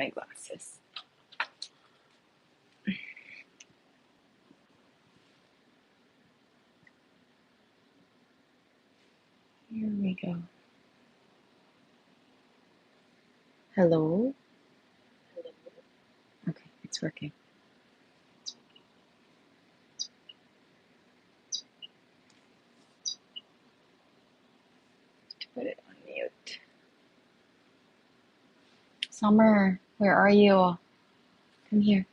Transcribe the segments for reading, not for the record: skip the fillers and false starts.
my glasses. Here we go. Hello? Okay, it's working. Put it on mute. Summer, where are you? Come here.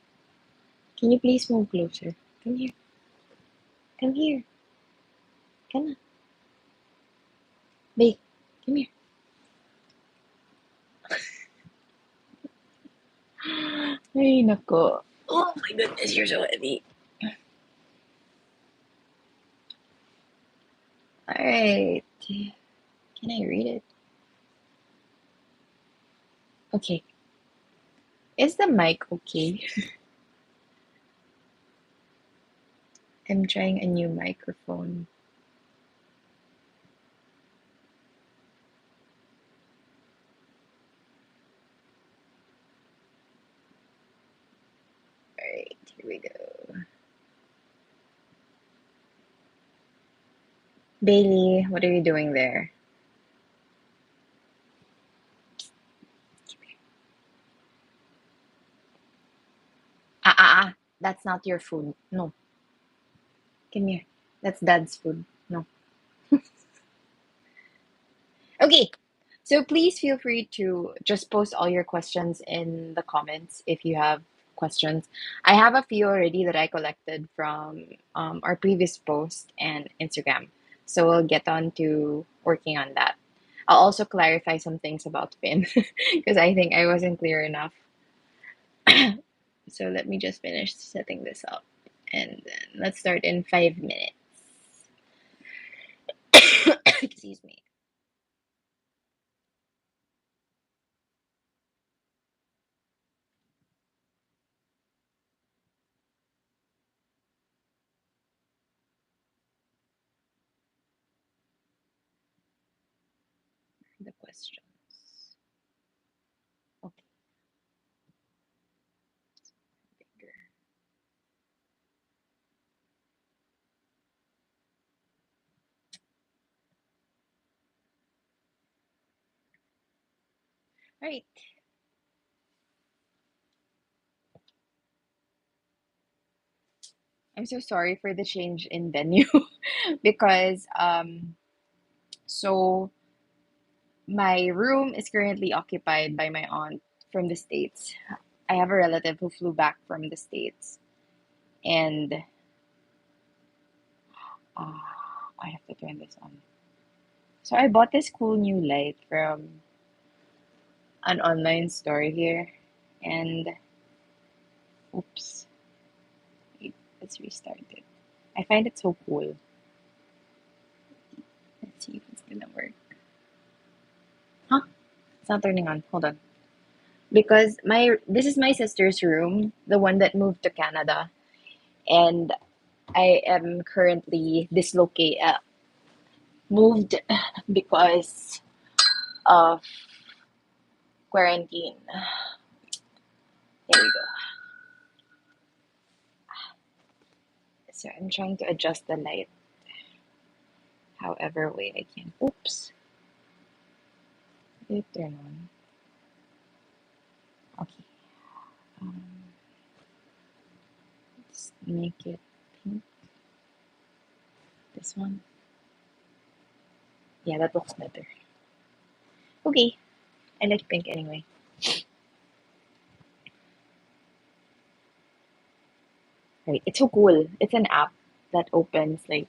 Can you please move closer? Come here. Come here. Come on. Babe, come here. Ay, nako. Oh my goodness, you're so heavy. Alright. Can I read it? Okay. Is the mic okay? I'm trying a new microphone. Alright, here we go. Bailey, what are you doing there? That's not your food. No. Come here. That's dad's food. No. Okay. So please feel free to just post all your questions in the comments if you have questions. I have a few already that I collected from our previous post and Instagram. So we'll get on to working on that. I'll also clarify some things about Finn because I think I wasn't clear enough. So let me just finish setting this up and then let's start in 5 minutes. Excuse me. The questions. Okay, bigger. All right. I'm so sorry for the change in venue because so my room is currently occupied by my aunt from the States. I have a relative who flew back from the States and uh, I have to turn this on. So I bought this cool new light from an online store here and oops, wait, let's restart it. I find it so cool. Let's see if it's gonna work. Huh? It's not turning on. Hold on. Because my this is my sister's room, the one that moved to Canada, and I am currently moved because of quarantine. Here we go. So I'm trying to adjust the light however way I can. Oops. Did it turn on? Okay. Um, let's make it pink. This one. Yeah, that looks better. Okay. I like pink anyway. Right. It's so cool. It's an app that opens like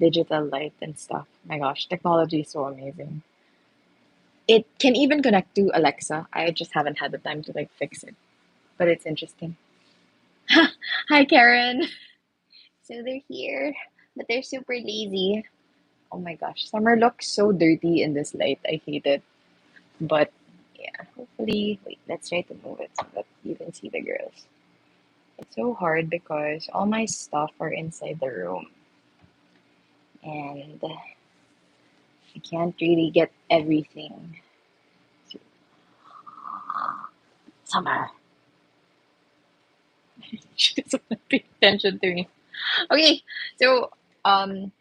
digital light and stuff. My gosh, technology is so amazing. It can even connect to Alexa. I just haven't had the time to like fix it, but it's interesting. Hi, Karen. So they're here, but they're super lazy. Oh my gosh, Summer looks so dirty in this light. I hate it. But yeah, hopefully, wait, let's try to move it so that you can see the girls. It's so hard because all my stuff are inside the room and I can't really get everything. Summer. She doesn't pay attention to me. Okay, so um,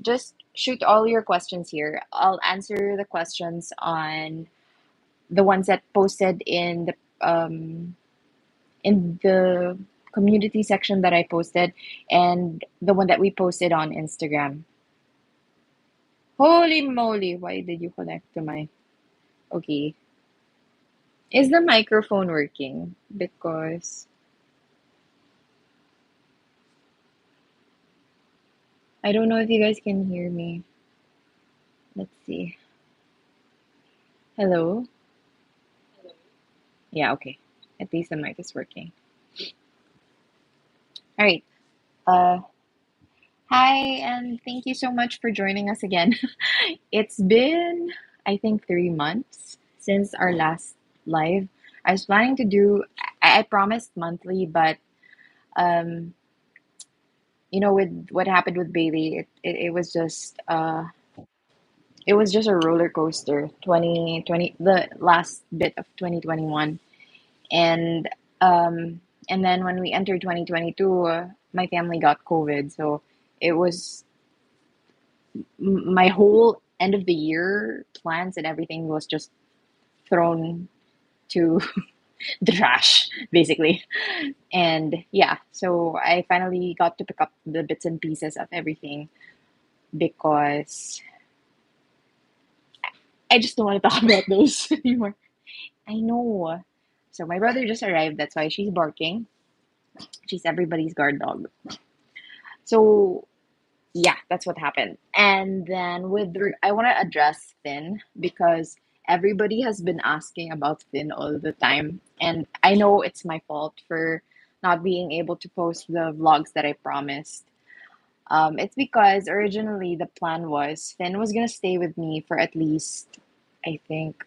just shoot all your questions here. I'll answer the questions on the ones that posted in the community section that I posted, and the one that we posted on Instagram. Holy moly, why did you connect to my... Okay. Is the microphone working? Because I don't know if you guys can hear me. Let's see. Hello? Yeah, okay. At least the mic is working. All right. Uh, Hi, and thank you so much for joining us again. It's been, I think, 3 months since our last live. I was planning to do, I promised monthly, but um, with what happened with Bailey, it was just a roller coaster. 2020, the last bit of 2021, and um, and then when we entered 2022, my family got COVID, so it was my whole end of the year plans and everything was just thrown to the trash, basically. And yeah, so I finally got to pick up the bits and pieces of everything because I just don't want to talk about those anymore. I know. So my brother just arrived, that's why she's barking. She's everybody's guard dog. So yeah, that's what happened. And then I want to address Finn because everybody has been asking about Finn all the time, and I know it's my fault for not being able to post the vlogs that I promised. It's because originally the plan was Finn was gonna stay with me for at least, I think,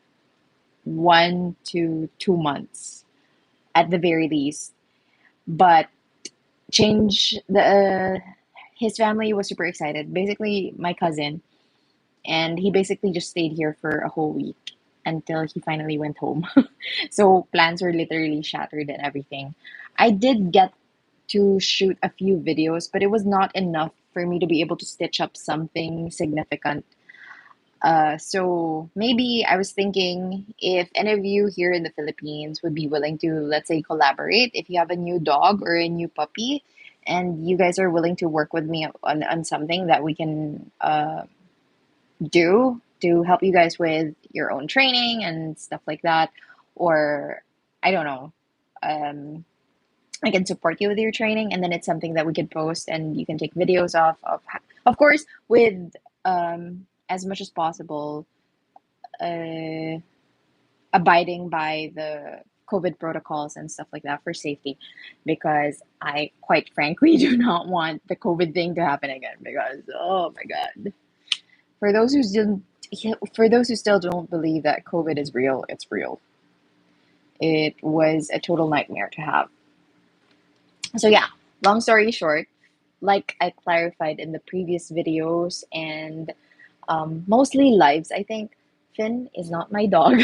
1 to 2 months at the very least, but change the his family was super excited. Basically, my cousin, and he basically just stayed here for a whole week until he finally went home. So plans were literally shattered and everything. I did get to shoot a few videos, but it was not enough for me to be able to stitch up something significant. So maybe I was thinking if any of you here in the Philippines would be willing to, let's say, collaborate. If you have a new dog or a new puppy, and you guys are willing to work with me on something that we can do to help you guys with your own training and stuff like that, or I don't know, um, I can support you with your training, and then it's something that we can post and you can take videos of course, with as much as possible, uh, abiding by the COVID protocols and stuff like that for safety, because I quite frankly do not want the COVID thing to happen again. Because oh my god, for those who didn't, for those who still don't believe that COVID is real, it's real. It was a total nightmare to have. So yeah, long story short, like I clarified in the previous videos and mostly lives, I think Finn is not my dog.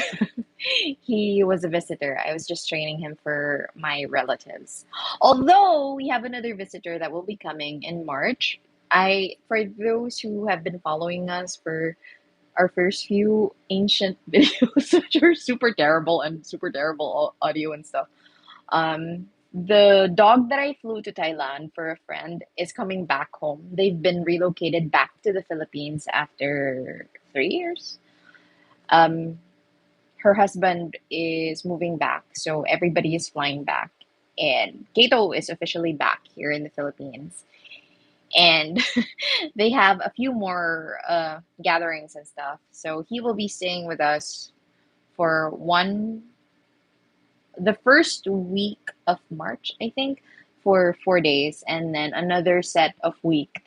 He was a visitor. I was just training him for my relatives. Although we have another visitor that will be coming in March. For those who have been following us for our first few ancient videos, which are super terrible and super terrible audio and stuff. The dog that I flew to Thailand for a friend is coming back home. They've been relocated back to the Philippines after 3 years. Um, her husband is moving back, so everybody is flying back. And Kato is officially back here in the Philippines. And they have a few more gatherings and stuff. So he will be staying with us for the first week of March, I think, for 4 days, and then another set of week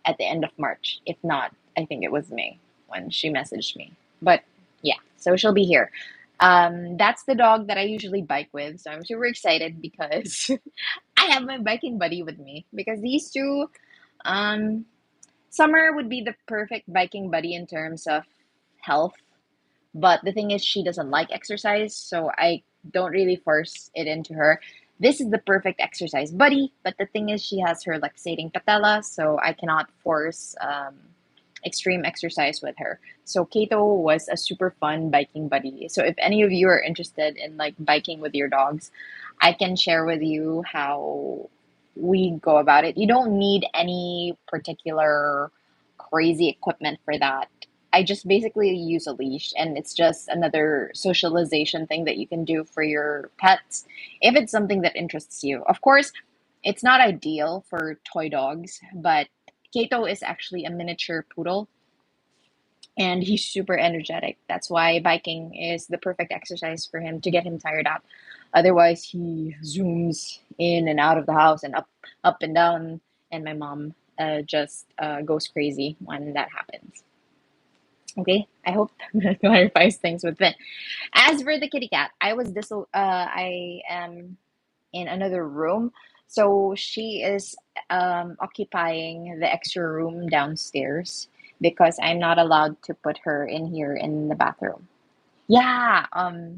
at the end of March. If not, I think it was May when she messaged me. But yeah, so she'll be here. That's the dog that I usually bike with, so I'm super excited because I have my biking buddy with me. Because these two, um, Summer would be the perfect biking buddy in terms of health, but the thing is, she doesn't like exercise, so I Don't really force it into her. This is the perfect exercise buddy, but the thing is, she has her laxating patella, so I cannot force extreme exercise with her. So Kato was a super fun biking buddy. So if any of you are interested in like biking with your dogs, I can share with you how we go about it. You don't need any particular crazy equipment for that. I just basically use a leash, and it's just another socialization thing that you can do for your pets if it's something that interests you. Of course, it's not ideal for toy dogs, but Kato is actually a miniature poodle, and he's super energetic. That's why biking is the perfect exercise for him to get him tired out. Otherwise, he zooms in and out of the house and up and down, and my mom just goes crazy when that happens. Okay, I hope that clarifies things with Finn. As for the kitty cat, I am in another room, so she is occupying the extra room downstairs because I'm not allowed to put her in here in the bathroom. Yeah,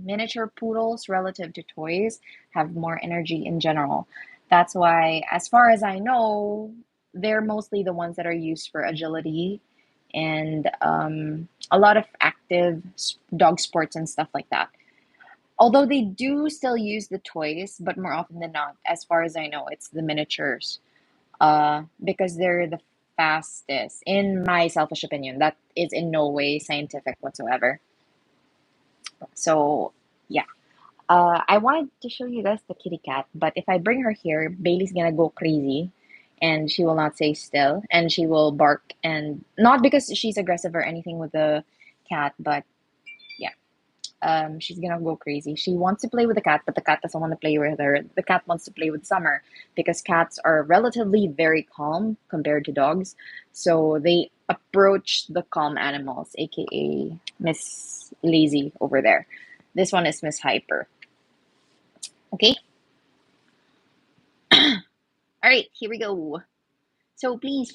miniature poodles relative to toys have more energy in general. That's why, as far as I know, they're mostly the ones that are used for agility and a lot of active dog sports and stuff like that. Although they do still use the toys, but more often than not, as far as I know, it's the miniatures. Because they're the fastest, in my selfish opinion. That is in no way scientific whatsoever. So, yeah. I wanted to show you guys the kitty cat, but if I bring her here, Bailey's gonna go crazy and she will not stay still and she will bark, and not because she's aggressive or anything with the cat, but yeah, she's gonna go crazy. She wants to play with the cat, but the cat doesn't want to play with her. The cat wants to play with Summer because cats are relatively very calm compared to dogs. So they approach the calm animals, aka Miss Lazy over there. This one is Miss Hyper. Okay, all right, here we go. So please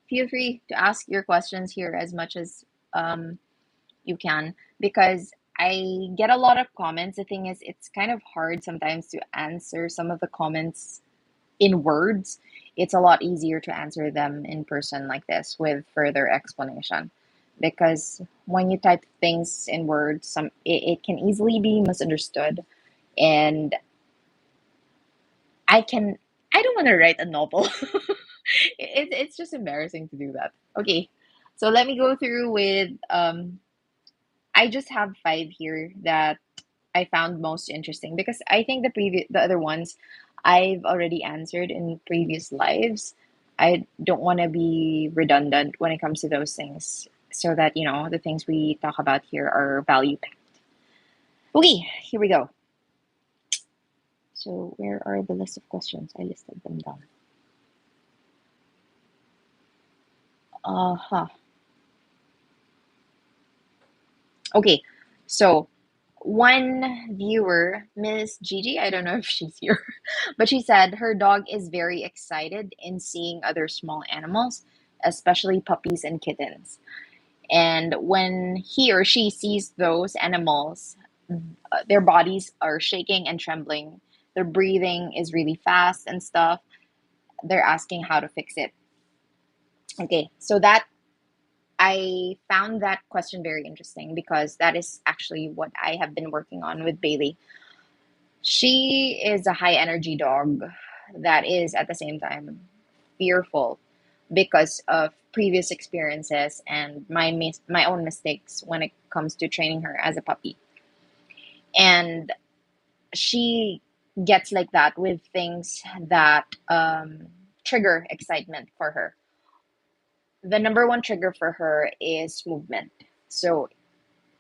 feel free to ask your questions here as much as um, you can, because I get a lot of comments. The thing is, it's kind of hard sometimes to answer some of the comments in words. It's a lot easier to answer them in person like this with further explanation. Because when you type things in words, it can easily be misunderstood. And I can I don't want to write a novel. It's just embarrassing to do that. Okay, so let me go through with I just have five here that I found most interesting because I think the other ones I've already answered in previous lives. I don't want to be redundant when it comes to those things, so that the things we talk about here are value packed. Okay, here we go. So where are the list of questions? I listed them down. Uh-huh. Okay. So one viewer, Miss Gigi, I don't know if she's here, but she said her dog is very excited in seeing other small animals, especially puppies and kittens. And when he or she sees those animals, their bodies are shaking and trembling. Their breathing is really fast and stuff. They're asking how to fix it. Okay, so that I found that question very interesting because that is actually what I have been working on with Bailey. She is a high energy dog that is at the same time fearful because of previous experiences and my own mistakes when it comes to training her as a puppy. And she gets like that with things that trigger excitement for her. The number one trigger for her is movement. So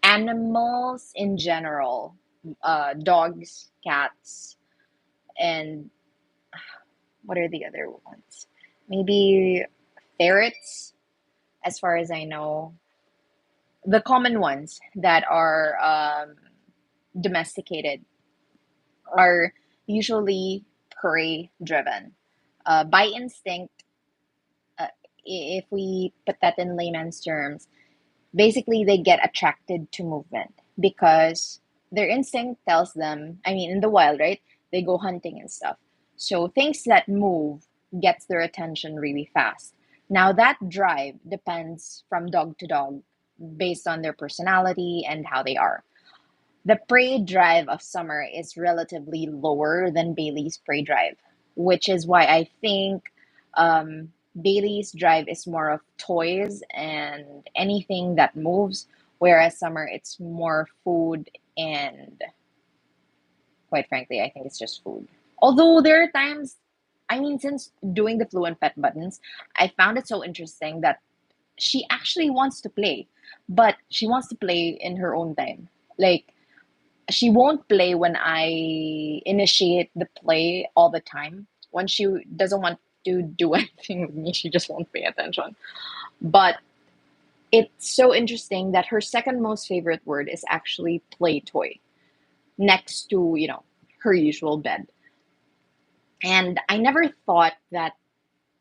animals in general, dogs, cats, and what are the other ones? Maybe ferrets, as far as I know. The common ones that are domesticated are usually prey driven. By instinct, uh, if we put that in layman's terms, basically they get attracted to movement because their instinct tells them, I mean, in the wild, right? They go hunting and stuff. So things that move gets their attention really fast. Now that drive depends from dog to dog based on their personality and how they are. The prey drive of Summer is relatively lower than Bailey's prey drive, which is why I think Bailey's drive is more of toys and anything that moves, whereas Summer it's more food and quite frankly, I think it's just food. Although there are times, I mean, since doing the fluent pet buttons, I found it so interesting that she actually wants to play, but she wants to play in her own time. Like, she won't play when I initiate the play all the time. When she doesn't want to do anything with me, she just won't pay attention. But it's so interesting that her second most favorite word is actually play toy next to, her usual bed. And I never thought that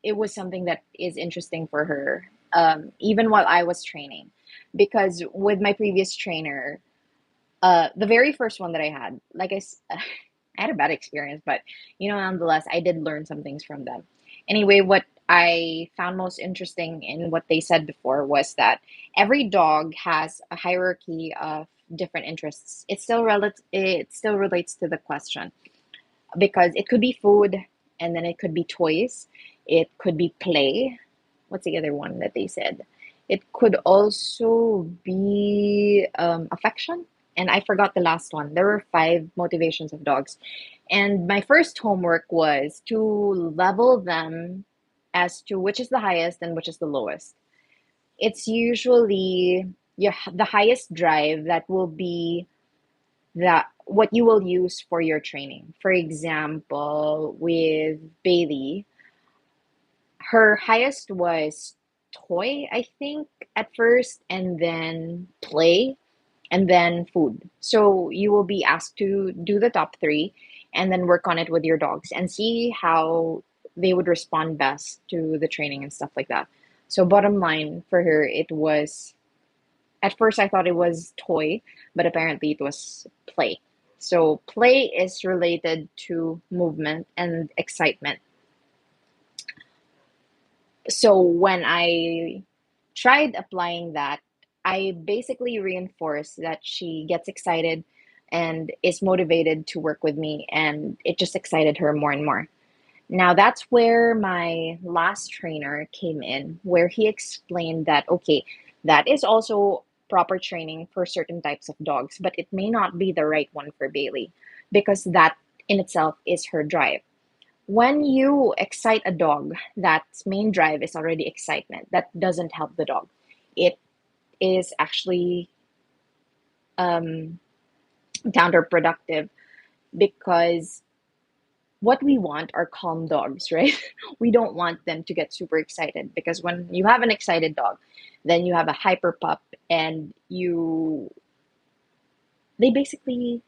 it was something that is interesting for her, even while I was training. Because with my previous trainer, the very first one that I had, I had a bad experience, but nonetheless, I did learn some things from them. Anyway, what I found most interesting in what they said before was that every dog has a hierarchy of different interests. It still relates to the question because it could be food, and then it could be toys, it could be play. What's the other one that they said? It could also be affection. And I forgot the last one. There were five motivations of dogs. And my first homework was to level them as to which is the highest and which is the lowest. It's usually the highest drive that will be that what you will use for your training. For example, with Bailey, her highest was toy, I think, at first, and then play, and then food. So you will be asked to do the top three and then work on it with your dogs and see how they would respond best to the training and stuff like that. So, bottom line for her, it was at first I thought it was toy, but apparently it was play. So, play is related to movement and excitement. So when I tried applying that, I basically reinforced that she gets excited and is motivated to work with me, and it just excited her more and more. Now, that's where my last trainer came in, where he explained that, okay, that is also proper training for certain types of dogs, but it may not be the right one for Bailey because that in itself is her drive. When you excite a dog, that main drive is already excitement. That doesn't help the dog. It is actually um, counterproductive because what we want are calm dogs, right? We don't want them to get super excited because when you have an excited dog, then you have a hyper pup and they basically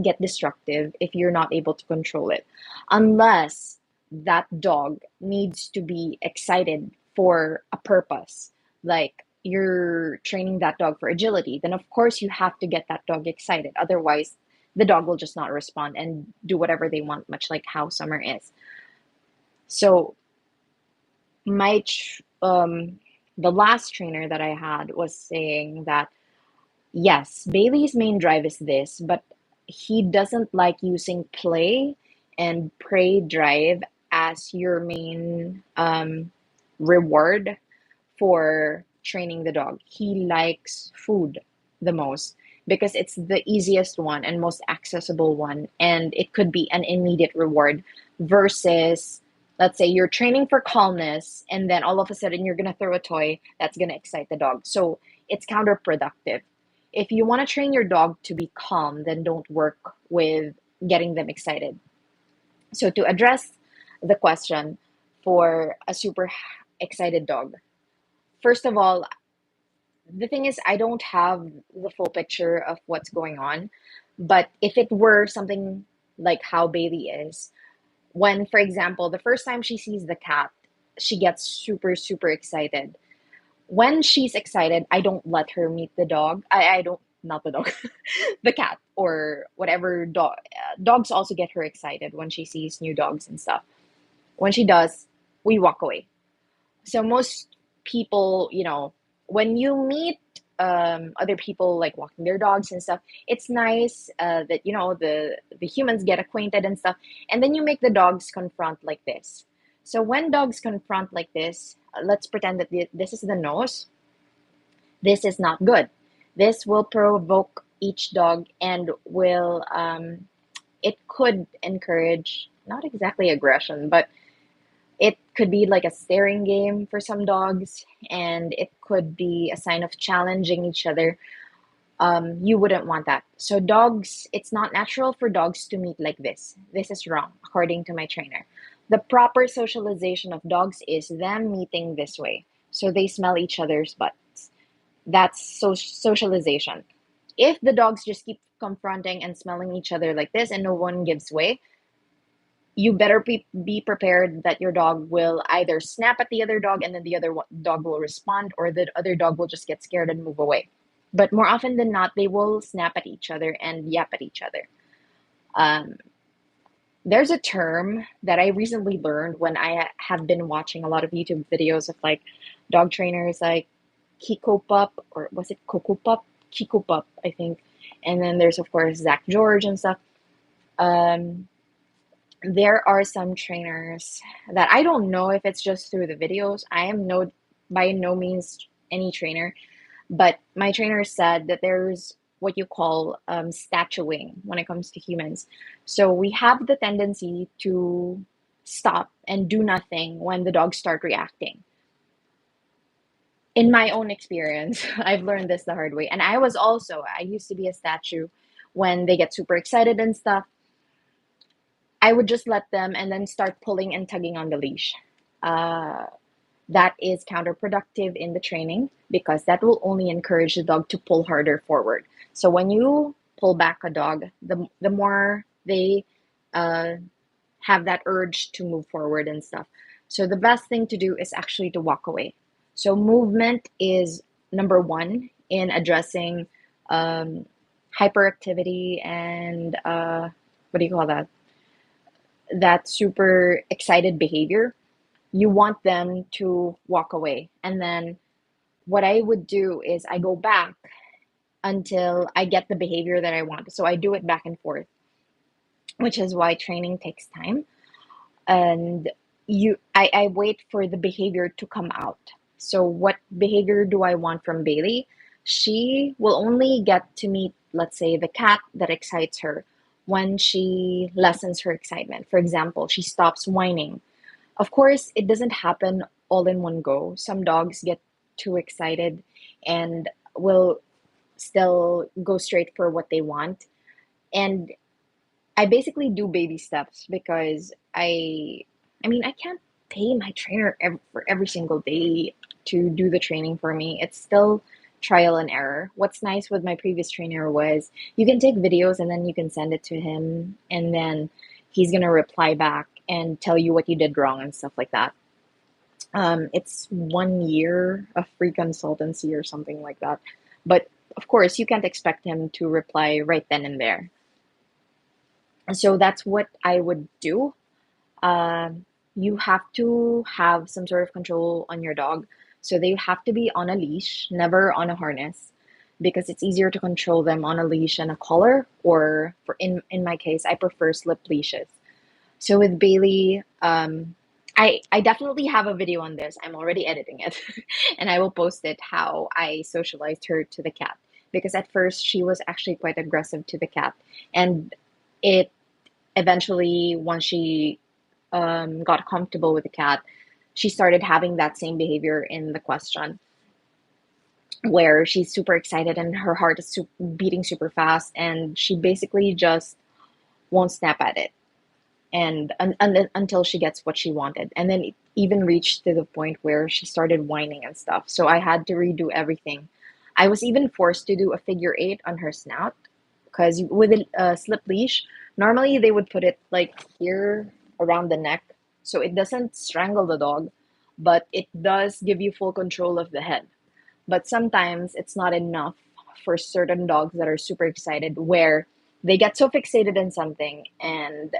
get destructive if you're not able to control it. Unless that dog needs to be excited for a purpose, like you're training that dog for agility, then of course you have to get that dog excited. Otherwise, the dog will just not respond and do whatever they want, much like how Summer is. So, my the last trainer that I had was saying that yes, Bailey's main drive is this, but he doesn't like using play and prey drive as your main reward for training the dog. He likes food the most because it's the easiest one and most accessible one, and it could be an immediate reward versus. Let's say you're training for calmness, and then all of a sudden you're going to throw a toy that's going to excite the dog. So it's counterproductive. If you want to train your dog to be calm, then don't work with getting them excited. So, to address the question for a super excited dog, first of all, the thing is, I don't have the full picture of what's going on. But if it were something like how Bailey is, when, for example, the first time she sees the cat, she gets super, super excited. When she's excited, I don't let her meet the dog. I don't not the dog, the cat or whatever dog. Dogs also get her excited when she sees new dogs and stuff. When she does, we walk away. So most people, when you meet other people like walking their dogs and stuff, it's nice that the humans get acquainted and stuff, and then you make the dogs confront like this. So when dogs confront like this, let's pretend that this is the nose. This is not good. This will provoke each dog and will it could encourage not exactly aggression, but it could be like a staring game for some dogs, and it could be a sign of challenging each other. You wouldn't want that. So, dogs, it's not natural for dogs to meet like this. This is wrong, according to my trainer. The proper socialization of dogs is them meeting this way. So, they smell each other's butts. That's socialization. If the dogs just keep confronting and smelling each other like this and no one gives way, you better be prepared that your dog will either snap at the other dog and then the other dog will respond, or the other dog will just get scared and move away. But more often than not, they will snap at each other and yap at each other. Um, there's a term that I recently learned when I have been watching a lot of YouTube videos of like dog trainers like Kiko Pup, or was it Coco Pup? Kiko Pup, I think. And then there's, of course, Zach George and stuff. Um, there are some trainers that I don't know if it's just through the videos. I am by no means any trainer, but my trainer said that there's what you call statuing when it comes to humans. So we have the tendency to stop and do nothing when the dogs start reacting. In my own experience, I've learned this the hard way. And I used to be a statue when they get super excited and stuff. I would just let them and then start pulling and tugging on the leash. Uh, that is counterproductive in the training because that will only encourage the dog to pull harder forward. So when you pull back a dog, the more they uh, have that urge to move forward and stuff. So the best thing to do is actually to walk away. So movement is number one in addressing um, hyperactivity and what do you call that? That super excited behavior. You want them to walk away. And then what I would do is I go back until I get the behavior that I want. So I do it back and forth, which is why training takes time. And I wait for the behavior to come out. So what behavior do I want from Bailey? She will only get to meet, let's say, the cat that excites her when she lessens her excitement. For example, she stops whining. Of course, it doesn't happen all in one go. Some dogs get too excited and will still go straight for what they want. And I basically do baby steps because I mean, I can't pay my trainer for every single day to do the training for me. It's still trial and error. What's nice with my previous trainer was you can take videos and then you can send it to him, and then he's gonna reply back and tell you what you did wrong and stuff like that. It's 1 year of free consultancy or something like that. But of course, you can't expect him to reply right then and there. So that's what I would do. Um, you have to have some sort of control on your dog. So they have to be on a leash, never on a harness, because it's easier to control them on a leash and a collar, or in my case, I prefer slip leashes. So with Bailey, I definitely have a video on this. I'm already editing it, and I will post it how I socialized her to the cat. Because at first she was actually quite aggressive to the cat, and it eventually, once she got comfortable with the cat, she started having that same behavior in the question, where she's super excited and her heart is beating super fast, and she basically just won't snap at it and until she gets what she wanted. And then it even reached to the point where she started whining and stuff. So I had to redo everything. I was even forced to do a figure eight on her snout because with a slip leash, normally they would put it like here around the neck so it doesn't strangle the dog, but it does give you full control of the head. But sometimes it's not enough for certain dogs that are super excited, where they get so fixated in something and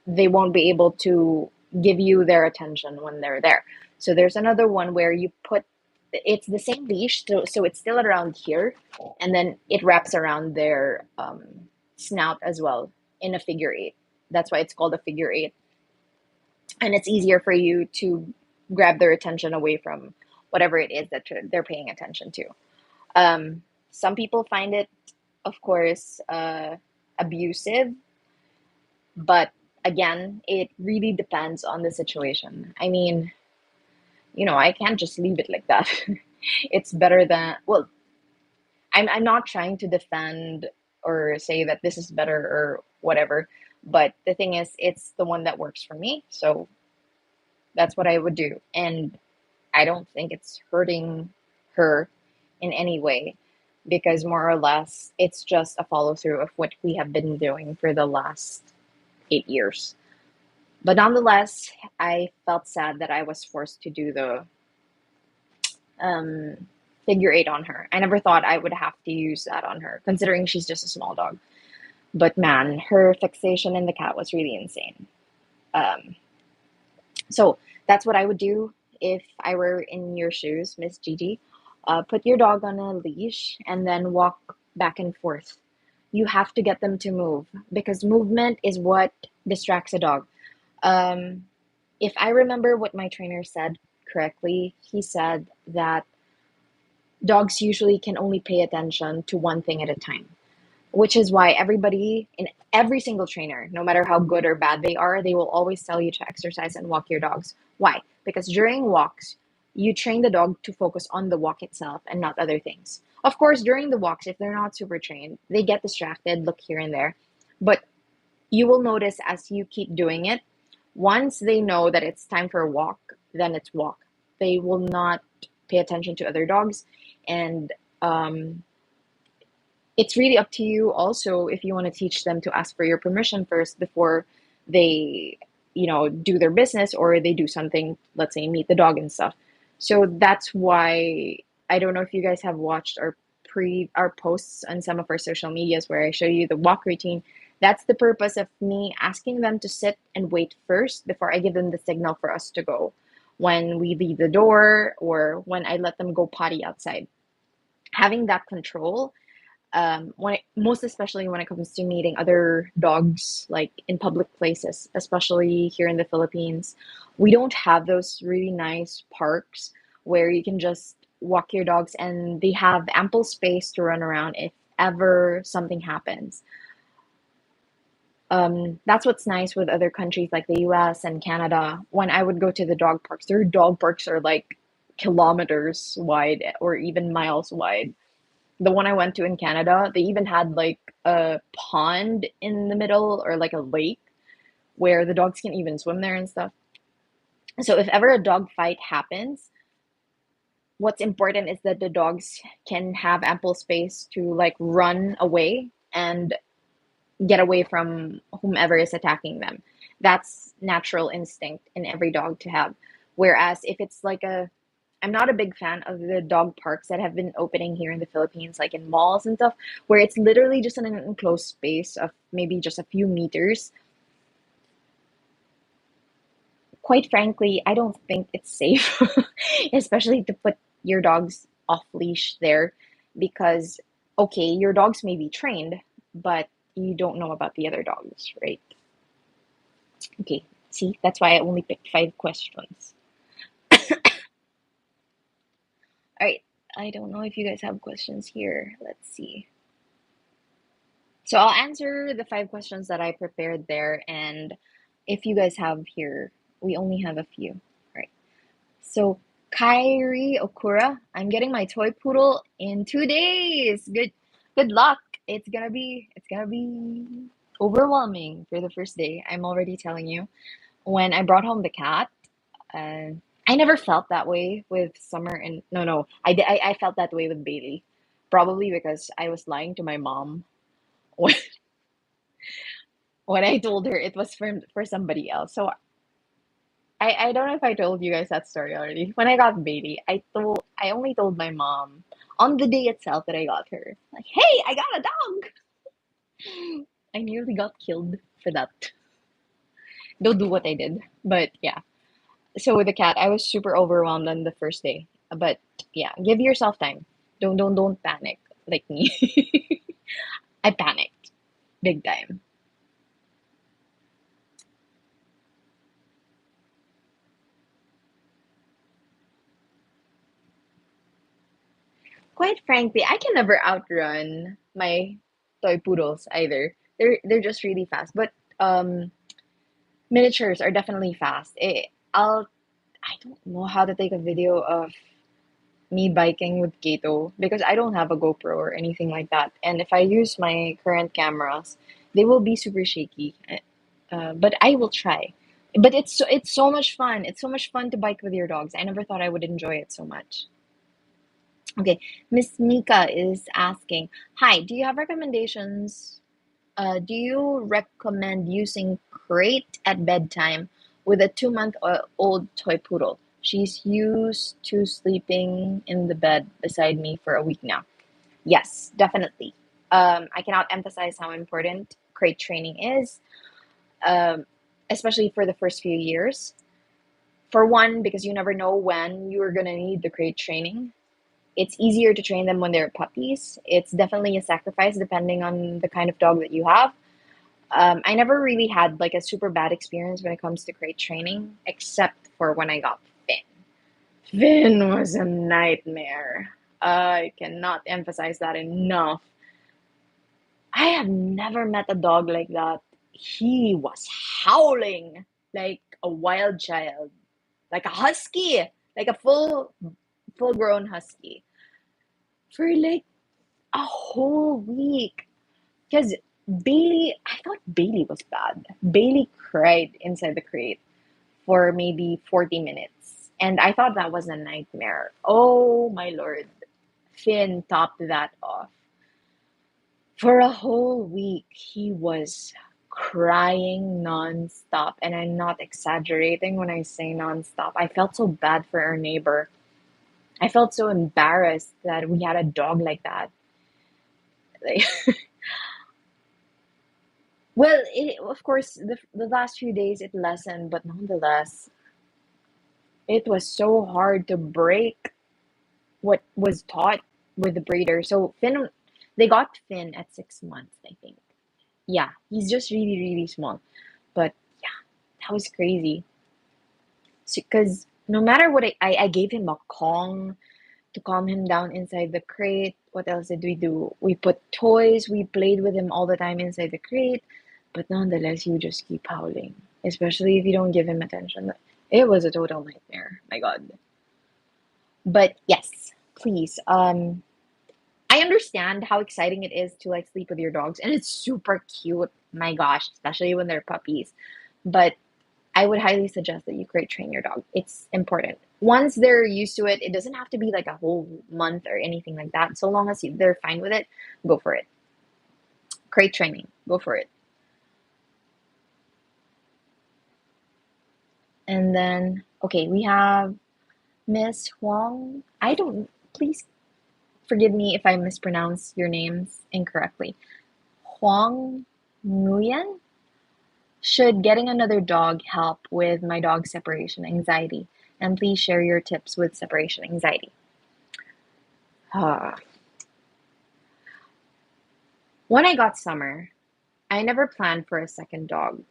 they won't be able to give you their attention when they're there. So there's another one where you put it's the same leash, so it's still around here, and then it wraps around their snout as well in a figure eight. That's why it's called a figure eight, and it's easier for you to grab their attention away from whatever it is that they're paying attention to. Some people find it, of course, abusive, but again, it really depends on the situation. I mean, I can't just leave it like that. It's better than, well, I'm not trying to defend or say that this is better or whatever, but the thing is, it's the one that works for me. So that's what I would do. And I don't think it's hurting her in any way, because more or less it's just a follow through of what we have been doing for the last 8 years. But nonetheless, I felt sad that I was forced to do the um, figure eight on her. I never thought I would have to use that on her, considering she's just a small dog. But man, her fixation in the cat was really insane. Um, so that's what I would do if I were in your shoes, Miss Gigi. Put your dog on a leash and then walk back and forth. You have to get them to move, because movement is what distracts a dog. Um, if I remember what my trainer said correctly, he said that dogs usually can only pay attention to one thing at a time, which is why everybody in every single trainer, no matter how good or bad they are, they will always tell you to exercise and walk your dogs. Why? Because during walks, you train the dog to focus on the walk itself and not other things. Of course, during the walks, if they're not super trained, they get distracted, look here and there. But you will notice as you keep doing it, once they know that it's time for a walk, then it's walk. They will not pay attention to other dogs. And it's really up to you also if you want to teach them to ask for your permission first before they, do their business, or they do something, let's say meet the dog and stuff. So that's why I don't know if you guys have watched our posts on some of our social medias where I show you the walk routine. That's the purpose of me asking them to sit and wait first before I give them the signal for us to go. When we leave the door or when I let them go potty outside. Having that control, most especially when it comes to meeting other dogs, like in public places, especially here in the Philippines, we don't have those really nice parks where you can just walk your dogs and they have ample space to run around if ever something happens. That's what's nice with other countries like the US and Canada. When I would go to the dog parks, their dog parks are like kilometers wide or even miles wide. The one I went to in Canada, they even had like a pond in the middle, or like a lake where the dogs can even swim there and stuff. So if ever a dog fight happens, what's important is that the dogs can have ample space to like run away and get away from whomever is attacking them. That's natural instinct in every dog to have. Whereas if it's like I'm not a big fan of the dog parks that have been opening here in the Philippines, like in malls and stuff, where it's literally just an enclosed space of maybe just a few meters. Quite frankly, I don't think it's safe, especially to put your dogs off leash there, because, okay, your dogs may be trained, but you don't know about the other dogs, right? Okay, see, that's why I only picked 5 questions. All right, I don't know if you guys have questions here. Let's see. So I'll answer the 5 questions that I prepared there, and if you guys have here, we only have a few. All right. So Kyrie Okura, I'm getting my toy poodle in 2 days. Good luck. It's gonna be overwhelming for the first day. I'm already telling you. When I brought home the cat, uh, I never felt that way with Summer, and no, I felt that way with Bailey, probably because I was lying to my mom when when I told her it was for somebody else. So I don't know if I told you guys that story already. When I got Bailey, I only told my mom on the day itself that I got her. Like, hey, I got a dog. I nearly got killed for that. Don't do what I did. But yeah. So with the cat, I was super overwhelmed on the first day. But yeah, give yourself time. Don't panic like me. I panicked big time. Quite frankly, I can never outrun my toy poodles either. They're just really fast. But um miniatures are definitely fast. I don't know how to take a video of me biking with Kato because I don't have a GoPro or anything like that. And if I use my current cameras, they will be super shaky. But I will try. But it's so much fun. It's so much fun to bike with your dogs. I never thought I would enjoy it so much. Okay, Miss Mika is asking, "Hi, do you have recommendations? Do you recommend using crate at bedtime with a 2 month old toy poodle? She's used to sleeping in the bed beside me for a week now." Yes, definitely. I cannot emphasize how important crate training is, um, especially for the first few years. For one, because you never know when you're gonna need the crate training. It's easier to train them when they're puppies. It's definitely a sacrifice depending on the kind of dog that you have. I never really had like a super bad experience when it comes to crate training, except for when I got Finn. Finn was a nightmare. I cannot emphasize that enough. I have never met a dog like that. He was howling like a wild child, like a husky, like a full grown husky for like a whole week. Because I thought Bailey was bad. Bailey cried inside the crate for maybe 40 minutes. And I thought that was a nightmare. Oh my lord. Finn topped that off. For a whole week, he was crying nonstop. And I'm not exaggerating when I say nonstop. I felt so bad for our neighbor. I felt so embarrassed that we had a dog like that. Like, well, of course, the last few days it lessened, but nonetheless, it was so hard to break what was taught with the breeder. So they got Finn at 6 months, I think. Yeah, he's just really, really small. But yeah, that was crazy. Because no matter what I gave him a Kong to calm him down inside the crate. What else did we do? We put toys, we played with him all the time inside the crate. But nonetheless, he would just keep howling, especially if you don't give him attention. It was a total nightmare. My God. But yes, please. I understand how exciting it is to like sleep with your dogs, and it's super cute. My gosh, especially when they're puppies. But I would highly suggest that you crate train your dog. It's important. Once they're used to it, it doesn't have to be like a whole month or anything like that. So long as they're fine with it, go for it. Crate training, go for it. And then, okay, we have Miss Huang. I don't, please forgive me if I mispronounce your names incorrectly. Huang Nguyen? Should getting another dog help with my dog's separation anxiety? And please share your tips with separation anxiety. Ah. When I got Summer, I never planned for a second dog.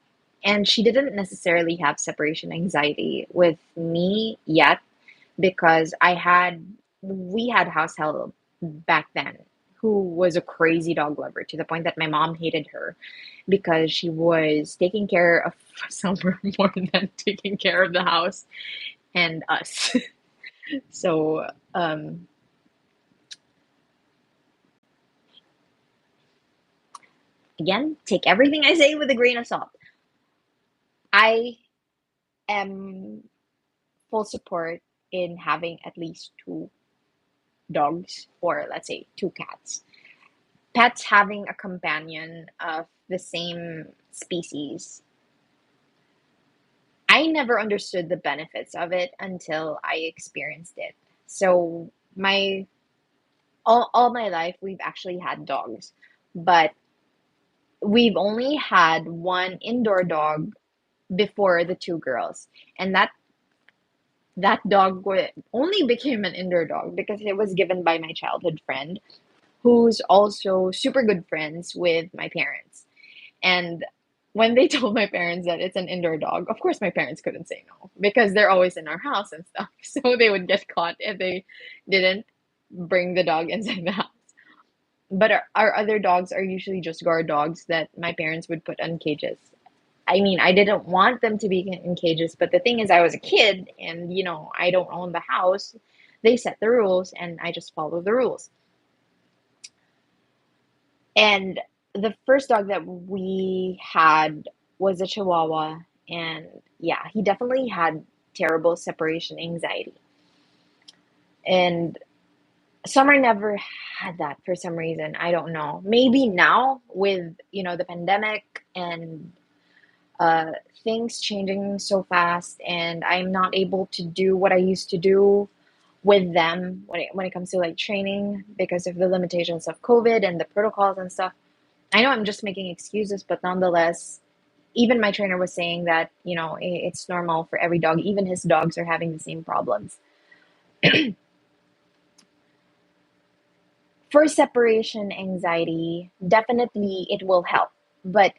And she didn't necessarily have separation anxiety with me yet because we had house help back then who was a crazy dog lover to the point that my mom hated her because she was taking care of Summer more than taking care of the house and us. So, again, take everything I say with a grain of salt. I am full support in having at least two dogs or let's say two cats. Pets having a companion of the same species. I never understood the benefits of it until I experienced it. So my All my life, we've actually had dogs, but we've only had one indoor dog before the two girls. And that dog only became an indoor dog because it was given by my childhood friend, who's also super good friends with my parents. And when they told my parents that it's an indoor dog, of course my parents couldn't say no because they're always in our house and stuff. So they would get caught if they didn't bring the dog inside the house. But our other dogs are usually just guard dogs that my parents would put on cages. I mean, I didn't want them to be in cages, but the thing is, I was a kid and, I don't own the house. They set the rules and I just follow the rules. And the first dog that we had was a Chihuahua. And yeah, he definitely had terrible separation anxiety. And Summer never had that for some reason. I don't know. Maybe now with, the pandemic and uh, things changing so fast, and I'm not able to do what I used to do with them when it comes to like training because of the limitations of COVID and the protocols and stuff. I know I'm just making excuses, but nonetheless, even my trainer was saying that, it's normal for every dog. Even his dogs are having the same problems. For separation anxiety, definitely it will help. But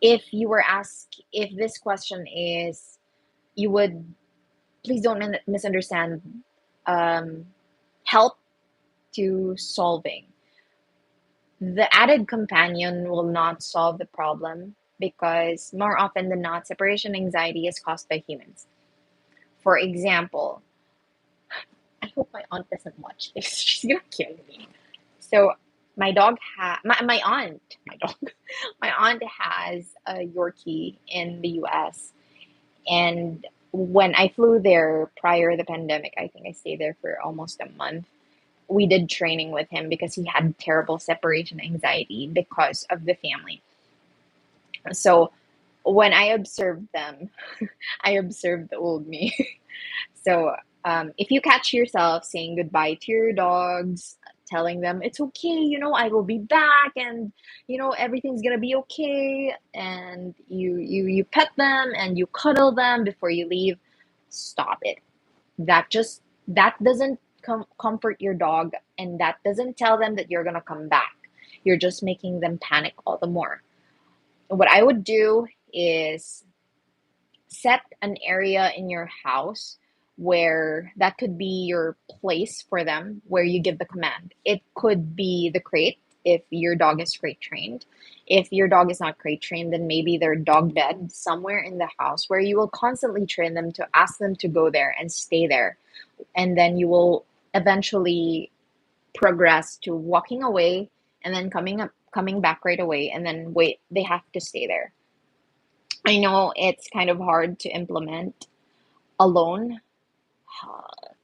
if you were asked, if this question is, you would, please don't misunderstand, um, help to solving. The added companion will not solve the problem because more often than not, separation anxiety is caused by humans. For example, I hope my aunt doesn't watch this. She's gonna kill me. So my aunt, my dog, my aunt has a Yorkie in the US. And when I flew there prior to the pandemic, I think I stayed there for almost a month. We did training with him because he had terrible separation anxiety because of the family. So when I observed them, I observed the old me. So if you catch yourself saying goodbye to your dogs, telling them it's okay, I will be back, and everything's gonna be okay, and you pet them and you cuddle them before you leave, stop it. That doesn't comfort your dog, and that doesn't tell them that you're gonna come back. You're just making them panic all the more. What I would do is set an area in your house where that could be your place for them, where you give the command. It could be the crate if your dog is crate trained. If your dog is not crate trained, then maybe their dog bed somewhere in the house where you will constantly train them to ask them to go there and stay there. And then you will eventually progress to walking away and then coming back right away, and then wait, they have to stay there. I know it's kind of hard to implement alone.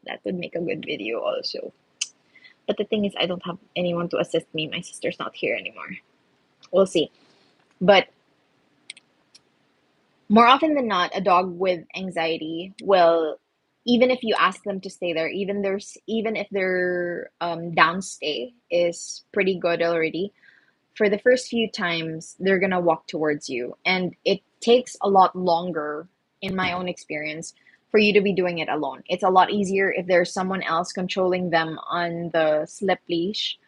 That would make a good video also. But the thing is, I don't have anyone to assist me. My sister's not here anymore. We'll see. But more often than not, a dog with anxiety will, even if you ask them to stay there, even if their downstay is pretty good already, for the first few times they're gonna walk towards you, and it takes a lot longer, in my own experience, for you to be doing it alone. It's a lot easier if there's someone else controlling them on the slip leash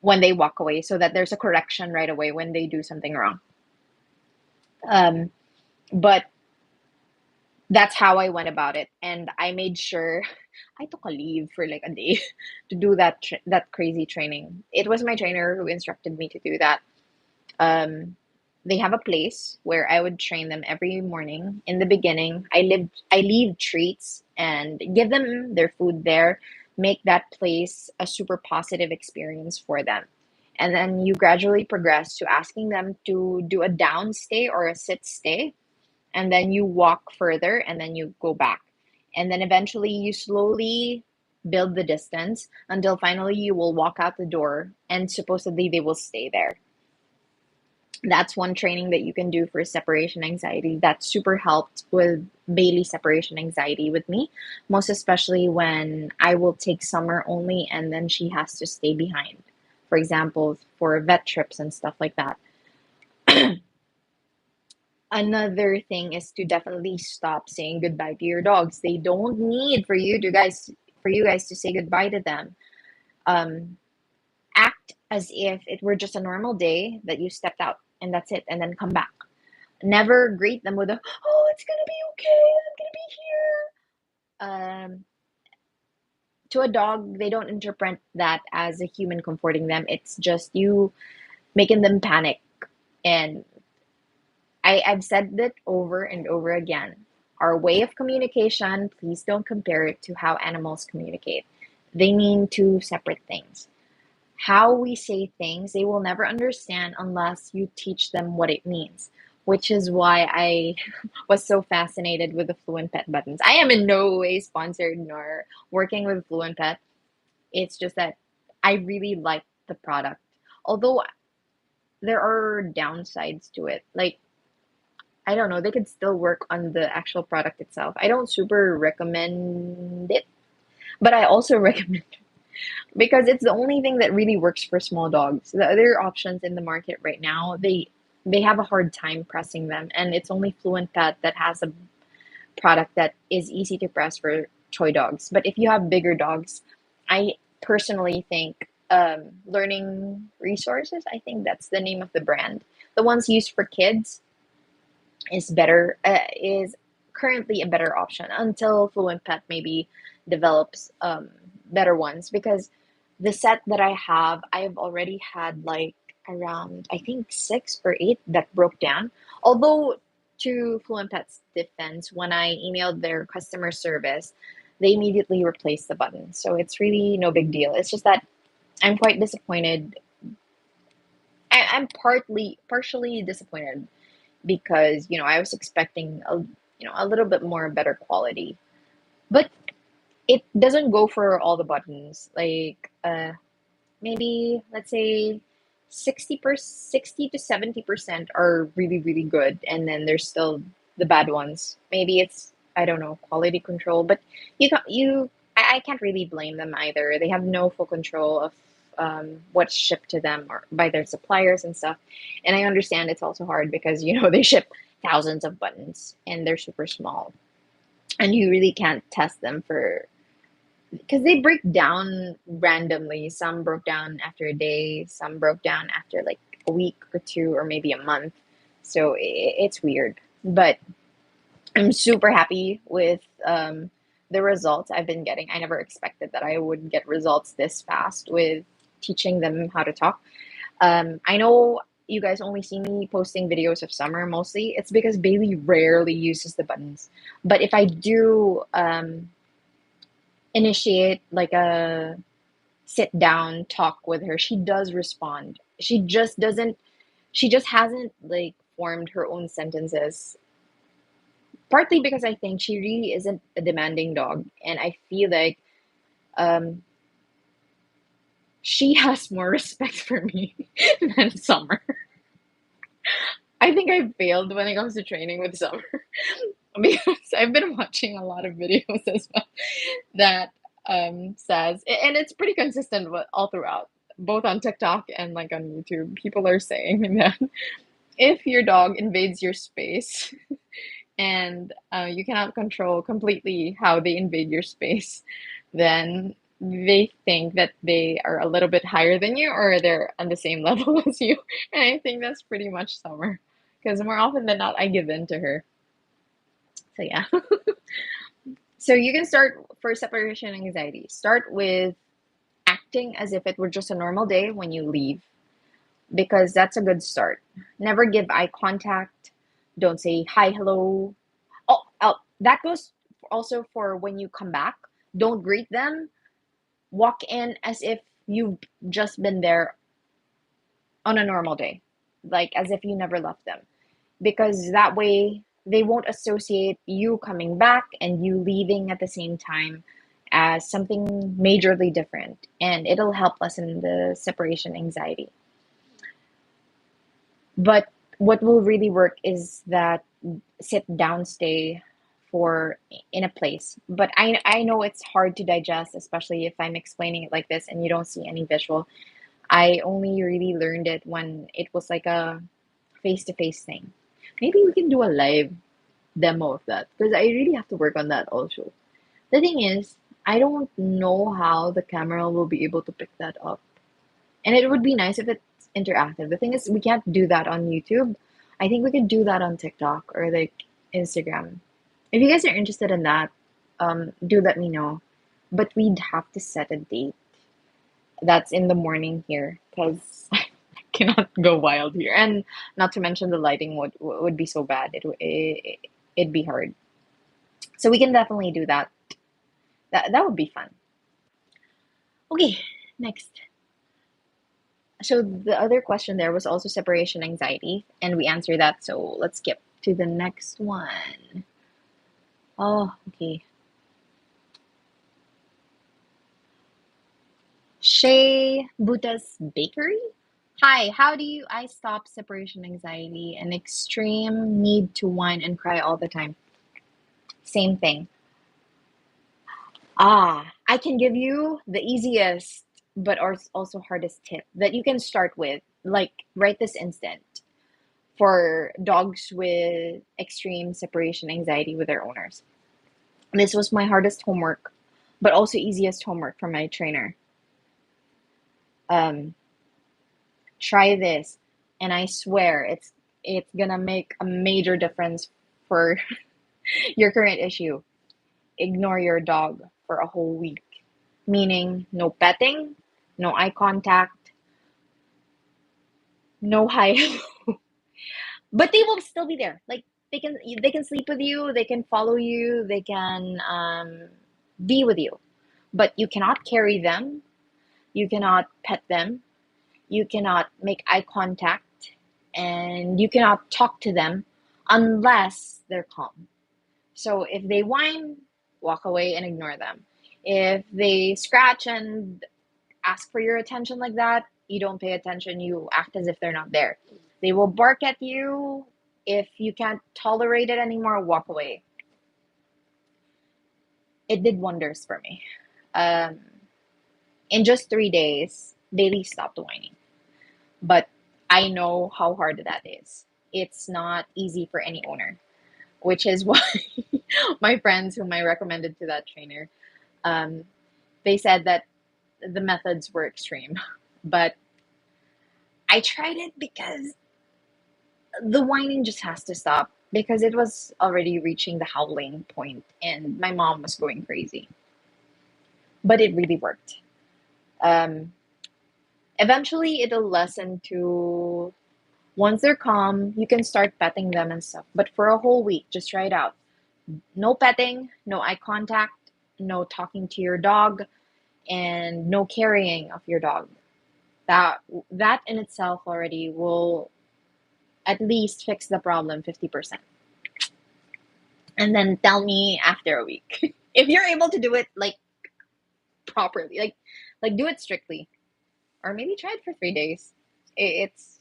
when they walk away, so that there's a correction right away when they do something wrong. Um, but that's how I went about it, and I made sure I took a leave for like a day to do that crazy training. It was my trainer who instructed me to do that. um, they have a place where I would train them every morning. In the beginning, I leave treats and give them their food there, make that place a super positive experience for them. And then you gradually progress to asking them to do a down stay or a sit stay, and then you walk further and then you go back. And then eventually you slowly build the distance until finally you will walk out the door and supposedly they will stay there. That's one training that you can do for separation anxiety. That super helped with Bailey separation anxiety with me, most especially when I will take Summer only and then she has to stay behind. For example, for vet trips and stuff like that. Another thing is to definitely stop saying goodbye to your dogs. They don't need for you guys to say goodbye to them. Um, Act as if it were just a normal day that you stepped out and that's it, and then come back. Never greet them with a, "Oh, it's gonna be okay. I'm gonna be here." To a dog, they don't interpret that as a human comforting them. It's just you making them panic. And I've said that over and over again. Our way of communication, please don't compare it to how animals communicate. They mean two separate things. How we say things, they will never understand unless you teach them what it means, which is why I was so fascinated with the Fluent Pet buttons. I am in no way sponsored nor working with Fluent Pet. It's just that I really like the product. Although there are downsides to it. Like, I don't know, they could still work on the actual product itself. I don't super recommend it, but I also recommend because it's the only thing that really works for small dogs. The other options in the market right now, they have a hard time pressing them, and it's only Fluent Pet that has a product that is easy to press for toy dogs. But if you have bigger dogs, I personally think Learning Resources, I think that's the name of the brand. The ones used for kids is currently a better option until Fluent Pet maybe develops better ones because the set that I have, I've already had like around I think 6 or 8 that broke down. Although to Fluent Pet's defense, when I emailed their customer service, they immediately replaced the button. So it's really no big deal. It's just that I'm quite disappointed. I'm partially disappointed because I was expecting a little bit more better quality, but it doesn't go for all the buttons. Like maybe let's say 60 to 70% are really really good, and then there's still the bad ones. Maybe it's I don't know quality control, but I can't really blame them either. They have no full control of what's shipped to them or by their suppliers and stuff. And I understand it's also hard because they ship thousands of buttons and they're super small, and you really can't test them for because they break down randomly. Some broke down after a day, some broke down after like a week or two, or maybe a month. So it's weird. But I'm super happy with the results I've been getting. I never expected that I would get results this fast with teaching them how to talk. I know you guys only see me posting videos of Summer mostly. It's because Bailey rarely uses the buttons. But if I do initiate like a sit down talk with her, she does respond. She just hasn't like formed her own sentences. Partly because I think she really isn't a demanding dog, and I feel like um, she has more respect for me than Summer. I think I failed when it comes to training with Summer because I've been watching a lot of videos as well that says, and it's pretty consistent all throughout, both on TikTok and like on YouTube. People are saying that if your dog invades your space and you cannot control completely how they invade your space, then they think that they are a little bit higher than you or they're on the same level as you. And I think that's pretty much Summer because more often than not, I give in to her. So, yeah. So, you can start for separation anxiety. Start with acting as if it were just a normal day when you leave, because that's a good start. Never give eye contact. Don't say hi, hello. Oh, that goes also for when you come back. Don't greet them. Walk in as if you've just been there on a normal day, like as if you never left them. Because that way they won't associate you coming back and you leaving at the same time as something majorly different. And it'll help lessen the separation anxiety. But What will really work is that sit down stay for in a place. But I know it's hard to digest, especially if I'm explaining it like this and you don't see any visual. I only really learned it when it was like a face-to-face thing. Maybe we can do a live demo of that because I really have to work on that also. The thing is, I don't know how the camera will be able to pick that up. And it would be nice if it's interactive. The thing is, we can't do that on YouTube. I think we could do that on TikTok or like Instagram. If you guys are interested in that, do let me know. But we'd have to set a date that's in the morning here because I cannot go wild here. And not to mention the lighting would be so bad. It'd be hard. So we can definitely do that. That would be fun. Okay, next. So the other question there was also separation anxiety, and we answered that. So let's skip to the next one. Oh, okay. Shay Buta's Bakery. Hi, how do you I stop separation anxiety and extreme need to whine and cry all the time? Same thing. I can give you the easiest but also hardest tip that you can start with, like right this instant, for dogs with extreme separation anxiety with their owners. This was my hardest homework, but also easiest homework from my trainer. Um, Try this, and I swear it's gonna make a major difference for your current issue. Ignore your dog for a whole week, meaning no petting, no eye contact, no hi, but they will still be there. Like they can sleep with you, they can follow you, they can be with you, but you cannot carry them, you cannot pet them, you cannot make eye contact, and you cannot talk to them unless they're calm. So if they whine, walk away and ignore them. If they scratch and ask for your attention like that, you don't pay attention, you act as if they're not there. They will bark at you. If you can't tolerate it anymore, walk away. It did wonders for me. Um, in just 3 days, Bailey stopped whining. But I know how hard that is. It's not easy for any owner, which is why my friends whom I recommended to that trainer, um, they said that the methods were extreme. But I tried it because the whining just has to stop because it was already reaching the howling point and my mom was going crazy. But it really worked. Um, Eventually, it'll lessen to once they're calm, you can start petting them and stuff. But for a whole week, just try it out. No petting, no eye contact, no talking to your dog, and no carrying of your dog. That that in itself already will at least fix the problem 50%. And then tell me after a week. If you're able to do it like properly, like do it strictly. Or maybe try it for 3 days. It's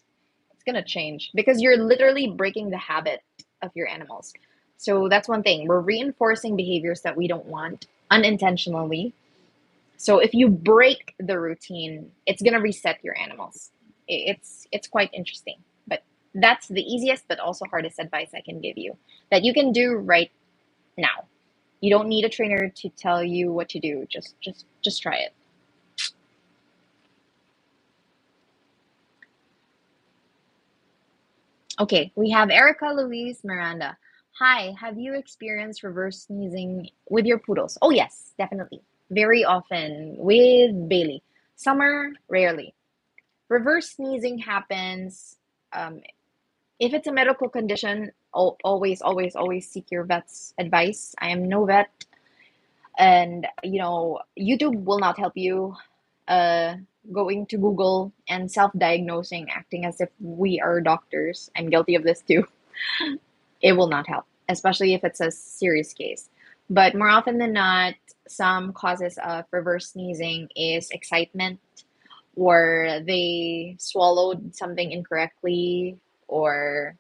gonna change because you're literally breaking the habit of your animals. So that's one thing. We're reinforcing behaviors that we don't want unintentionally. So if you break the routine, it's gonna reset your animals. It's quite interesting. But that's the easiest but also hardest advice I can give you that you can do right now. You don't need a trainer to tell you what to do. Just try it. Okay, we have Erica Louise Miranda. Hi, have you experienced reverse sneezing with your poodles? Oh, yes, definitely. Very often with Bailey. Summer, rarely. Reverse sneezing happens if it's a medical condition. Always, always, always seek your vet's advice. I am no vet, and YouTube will not help you. Uh, Going to Google and self-diagnosing, acting as if we are doctors. I'm guilty of this too. It will not help, especially if it's a serious case. But more often than not, some causes of reverse sneezing is excitement, or they swallowed something incorrectly, or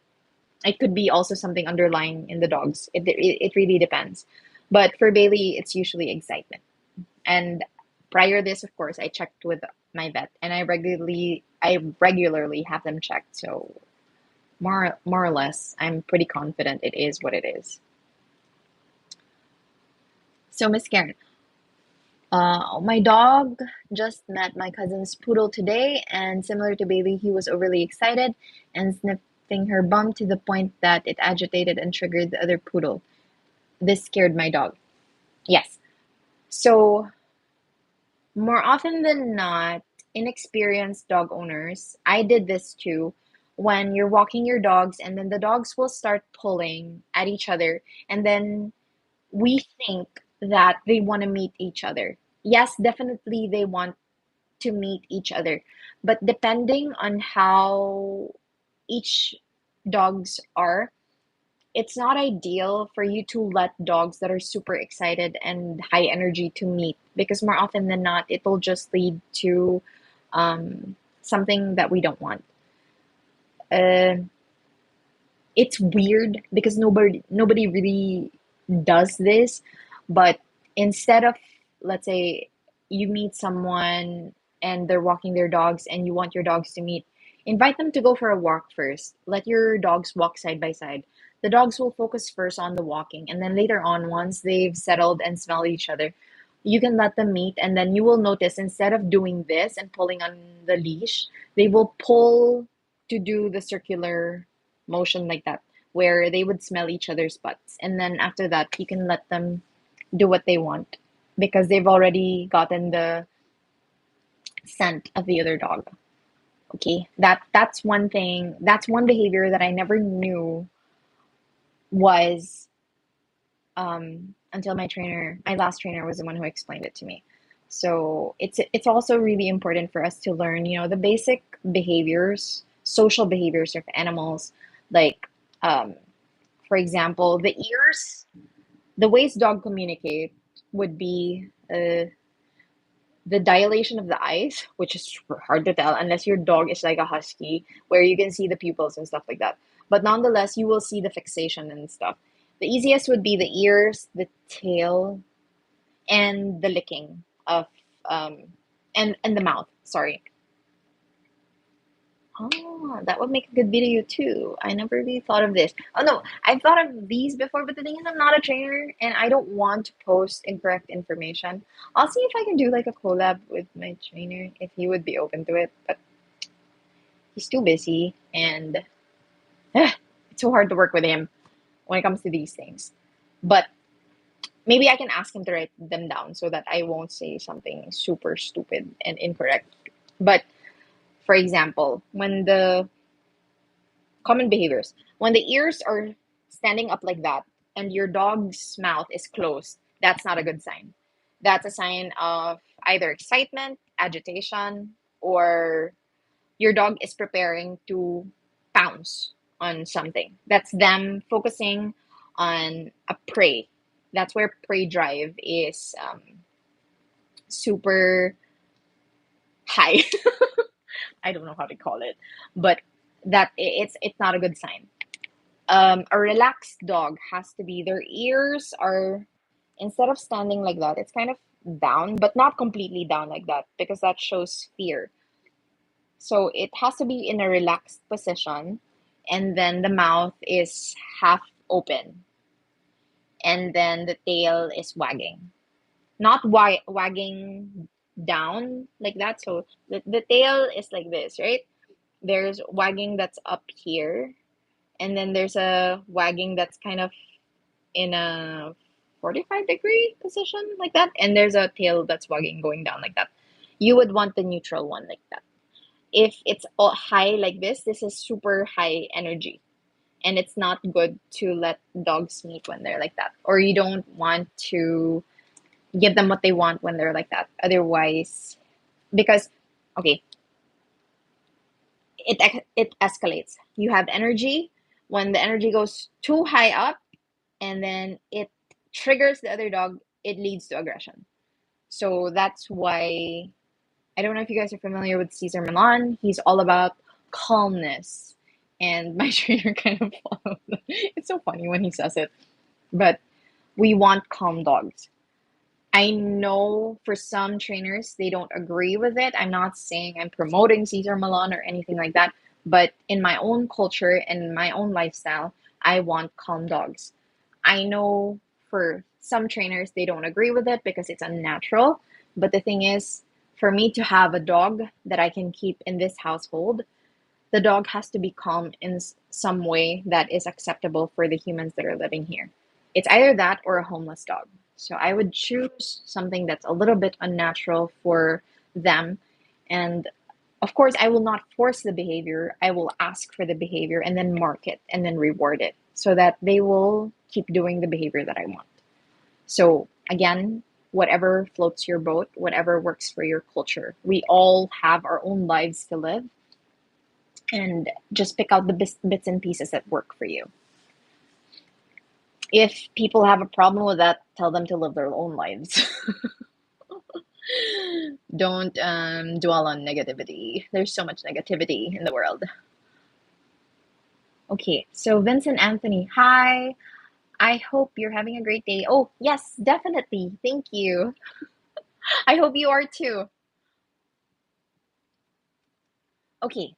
it could be also something underlying in the dogs. It really depends. But for Bailey, it's usually excitement. And prior this, of course, I checked with my vet, and I regularly have them checked. So more or less, I'm pretty confident it is what it is. So Miss Karen, my dog just met my cousin's poodle today, and similar to Bailey, he was overly excited and sniffing her bum to the point that it agitated and triggered the other poodle. This scared my dog. Yes. So, more often than not, inexperienced dog owners, I did this too, when you're walking your dogs and then the dogs will start pulling at each other, and then we think that they want to meet each other. Yes, definitely they want to meet each other. But depending on how each dogs are, it's not ideal for you to let dogs that are super excited and high energy to meet, because more often than not, it will just lead to something that we don't want. Uh, it's weird because nobody really does this, but instead of, let's say, you meet someone and they're walking their dogs and you want your dogs to meet, invite them to go for a walk first. Let your dogs walk side by side. The dogs will focus first on the walking, and then later on, once they've settled and smell each other, you can let them meet, and then you will notice instead of doing this and pulling on the leash, they will pull to do the circular motion like that, where they would smell each other's butts. And then after that, you can let them do what they want because they've already gotten the scent of the other dog. Okay, that's one thing. That's one behavior that I never knew was until my last trainer was the one who explained it to me. So it's also really important for us to learn, the basic behaviors, social behaviors of animals, like um, for example, the ears, the ways dog communicate would be the dilation of the eyes, which is super hard to tell unless your dog is like a husky, where you can see the pupils and stuff like that. But nonetheless, you will see the fixation and stuff. The easiest would be the ears, the tail, and the licking of um and the mouth. Sorry. Oh, that would make a good video too. I never really thought of this. Oh no, I've thought of these before, but the thing is, I'm not a trainer and I don't want to post incorrect information. I'll see if I can do like a collab with my trainer if he would be open to it, but he's too busy and it's so hard to work with him when it comes to these things. But maybe I can ask him to write them down so that I won't say something super stupid and incorrect. But for example, when the common behaviors. When the ears are standing up like that and your dog's mouth is closed, that's not a good sign. That's a sign of either excitement, agitation, or your dog is preparing to pounce on something. That's them focusing on a prey. That's where prey drive is super high. I don't know how to call it, but it's not a good sign. A relaxed dog has to be, their ears are, instead of standing like that, it's kind of down, but not completely down like that because that shows fear. So it has to be in a relaxed position, and then the mouth is half open, and then the tail is wagging. Not wagging down like that. So the tail is like this, right? There's wagging that's up here, and then there's a wagging that's kind of in a 45-degree position like that, and there's a tail that's wagging going down like that. You would want the neutral one like that. If it's all high like this is super high energy, and it's not good to let dogs meet when they're like that, or you don't want to give them what they want when they're like that. Otherwise, because okay, it escalates. You have energy. When the energy goes too high up, and then it triggers the other dog, it leads to aggression. So that's why, I don't know if you guys are familiar with Cesar Milan. He's all about calmness and my trainer kind of follows. It's so funny when he says it, but we want calm dogs. I know for some trainers they don't agree with it. I'm not saying I'm promoting Caesar Milan or anything like that, but in my own culture and my own lifestyle, I want calm dogs. I know for some trainers they don't agree with it because it's unnatural, but the thing is, for me to have a dog that I can keep in this household, the dog has to be calm in some way that is acceptable for the humans that are living here. It's either that or a homeless dog. So I would choose something that's a little bit unnatural for them. And of course, I will not force the behavior. I will ask for the behavior and then mark it and then reward it so that they will keep doing the behavior that I want. So again, whatever floats your boat, whatever works for your culture. We all have our own lives to live, and just pick out the bits and pieces that work for you. If people have a problem with that, tell them to live their own lives. Don't dwell on negativity. There's so much negativity in the world. Okay, so Vincent Anthony, hi. I hope you're having a great day. Oh, yes, definitely. Thank you. I hope you are too. Okay.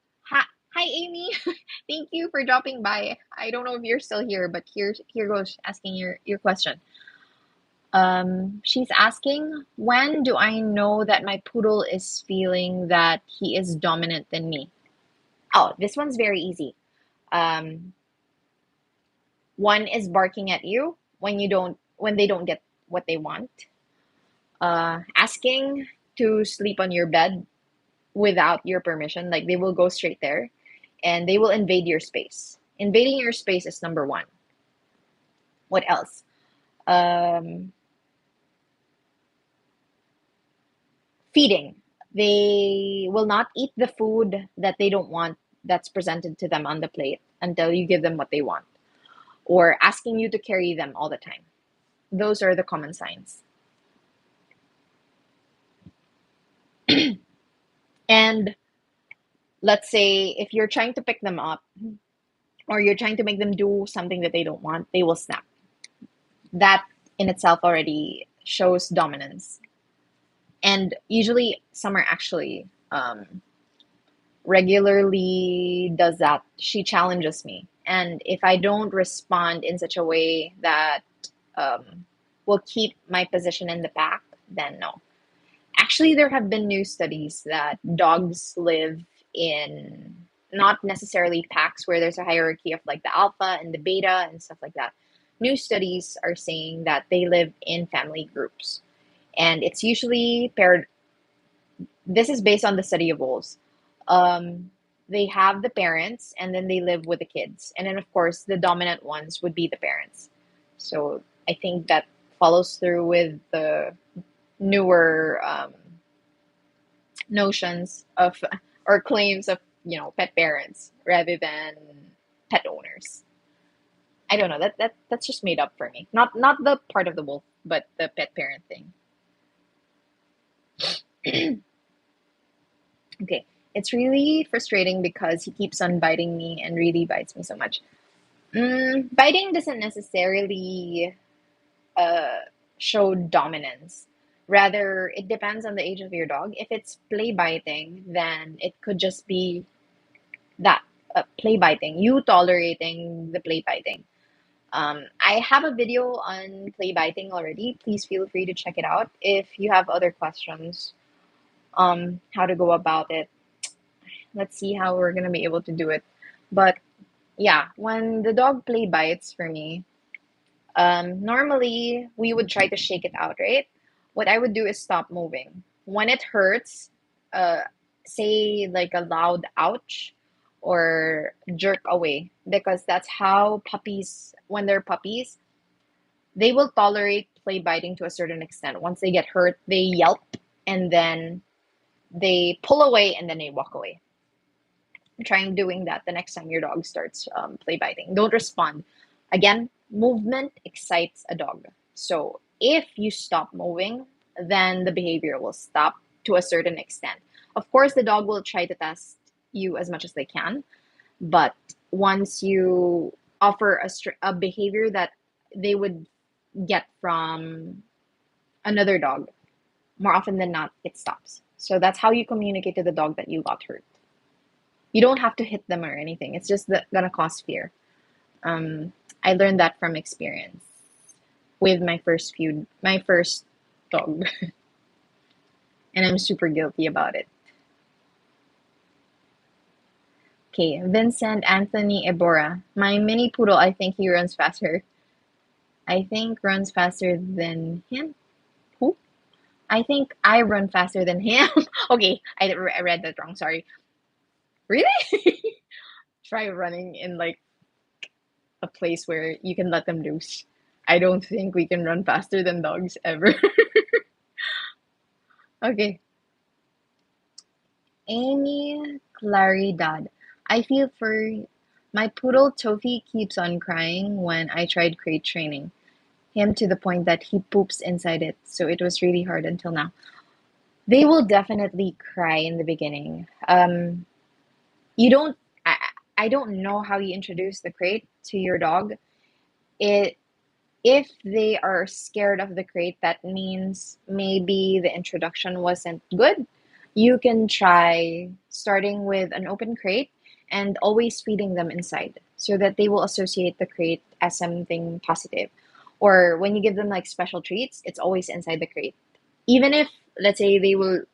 Hi, Amy. Thank you for dropping by. I don't know if you're still here, but here goes asking your question. She's asking, when do I know that my poodle is feeling that he is dominant than me? Oh, this one's very easy. Um, One is barking at you when they don't get what they want. Asking to sleep on your bed without your permission, like they will go straight there, and they will invade your space. Invading your space is number one. What else? Um, Feeding. They will not eat the food that they don't want that's presented to them on the plate until you give them what they want, or asking you to carry them all the time. Those are the common signs. And let's say if you're trying to pick them up or you're trying to make them do something that they don't want, they will snap. That in itself already shows dominance. And usually, Summer actually regularly does that. She challenges me. And if I don't respond in such a way that um, will keep my position in the pack, then no. Actually, there have been new studies that dogs live in not necessarily packs where there's a hierarchy of like the alpha and the beta and stuff like that. New studies are saying that they live in family groups. And it's usually paired. This is based on the study of wolves. They have the parents and then they live with the kids. And then, of course, the dominant ones would be the parents. So I think that follows through with the newer notions of or claims of pet parents rather than pet owners. I don't know, that's just made up for me. Not the part of the wolf, but the pet parent thing. Okay, it's really frustrating because he keeps on biting me and really bites me so much. Biting doesn't necessarily uh, show dominance. Rather, it depends on the age of your dog. If it's play biting, then it could just be that play biting, you tolerating the play biting. I have a video on play biting already. Please feel free to check it out. If you have other questions, how to go about it, let's see how we're gonna be able to do it. But yeah, when the dog play bites for me, normally we would try to shake it out, right? What I would do is stop moving. When it hurts, uh, say like a loud ouch or jerk away, because that's how puppies, when they're puppies, they will tolerate play biting to a certain extent. Once they get hurt, they yelp and then they pull away and then they walk away. Try doing that the next time your dog starts play biting. Don't respond. Again, movement excites a dog. So if you stop moving, then the behavior will stop to a certain extent. Of course, the dog will try to test you as much as they can, but once you offer a behavior that they would get from another dog, more often than not, it stops. So that's how you communicate to the dog that you got hurt. You don't have to hit them or anything. It's just gonna cause fear. Um, I learned that from experience with my first dog, and I'm super guilty about it. Okay, Vincent Anthony Ebora. My mini poodle, I think he runs faster. I think runs faster than him. Who? I think I run faster than him. Okay, I read that wrong. Sorry. Really? Try running in like a place where you can let them loose. I don't think we can run faster than dogs ever. Okay. Amy Claridad. I feel for my poodle Tofi keeps on crying when I tried crate training him to the point that he poops inside it. So it was really hard until now. They will definitely cry in the beginning. You don't. I don't know how you introduce the crate to your dog. It If they are scared of the crate, that means maybe the introduction wasn't good. You can try starting with an open crate and always feeding them inside so that they will associate the crate as something positive. Or when you give them like special treats, it's always inside the crate. Even if, let's say, you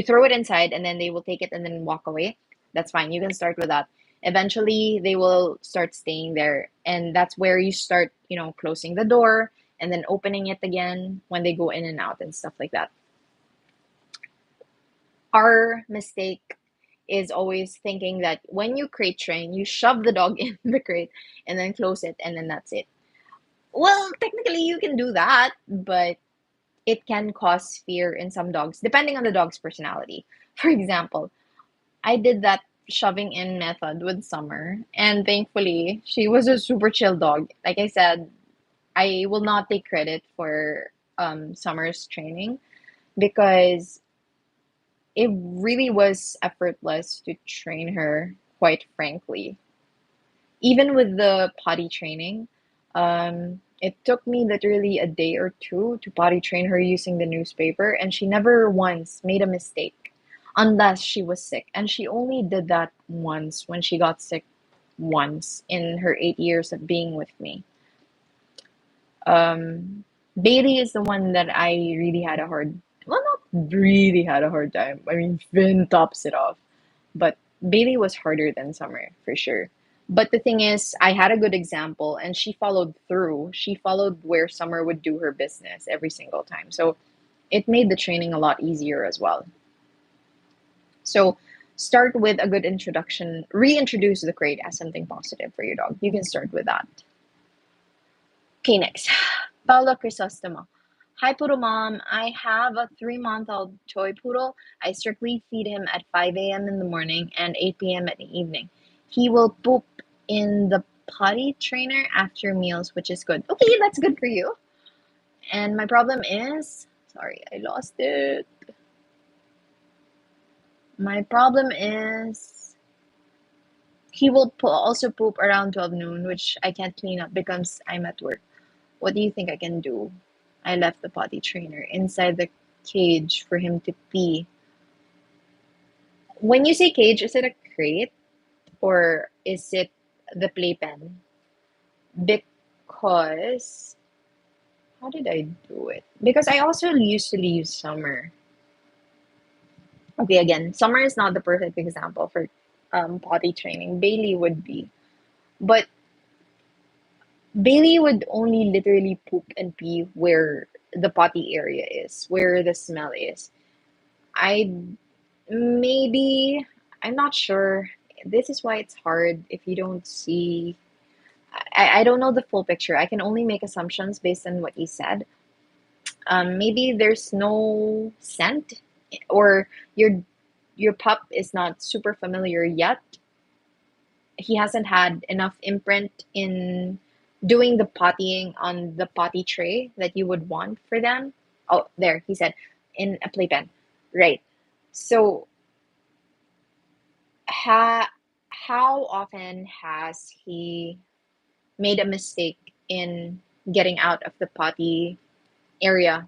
throw it inside and then they will take it and then walk away, that's fine. You can start with that. Eventually they will start staying there, and that's where you start, closing the door and then opening it again when they go in and out and stuff like that. Our mistake is always thinking that when you crate train, you shove the dog in the crate and then close it, and then that's it. Well, technically you can do that, but it can cause fear in some dogs depending on the dog's personality. For example, I did that shoving in method with Summer, and thankfully, she was a super chill dog. Like I said, I will not take credit for Summer's training because it really was effortless to train her, quite frankly. Even with the potty training, it took me literally a day or two to potty train her using the newspaper, and she never once made a mistake unless she was sick. And she only did that once when she got sick once in her 8 years of being with me. Um, Bailey is the one that I really had a hard, well, not really had a hard time. I mean, Finn tops it off, but Bailey was harder than Summer for sure. But the thing is, I had a good example and she followed through. She followed where Summer would do her business every single time. So it made the training a lot easier as well. So start with a good introduction. Reintroduce the crate as something positive for your dog. You can start with that. Okay, next. Paula Chrysostoma. Hi, Poodle Mom. I have a 3-month-old toy poodle. I strictly feed him at 5 a.m. in the morning and 8 p.m. at the evening. He will poop in the potty trainer after meals, which is good. Okay, that's good for you. And my problem is, sorry, I lost it. My problem is he will also poop around 12 noon, which I can't clean up because I'm at work. What do you think I can do? I left the potty trainer inside the cage for him to pee. When you say cage, is it a crate or is it the playpen? Because how did I do it? Because I also used to leave Summer. Okay, again, Summer is not the perfect example for potty training. Bailey would be, but Bailey would only literally poop and pee where the potty area is, where the smell is. I maybe I'm not sure. This is why it's hard if you don't see. I don't know the full picture. I can only make assumptions based on what you said. Maybe there's no scent, or your pup is not super familiar yet. He hasn't had enough imprint in doing the pottying on the potty tray that you would want for them. Oh, there, he said, in a playpen. Right. So, ha how often has he made a mistake in getting out of the potty area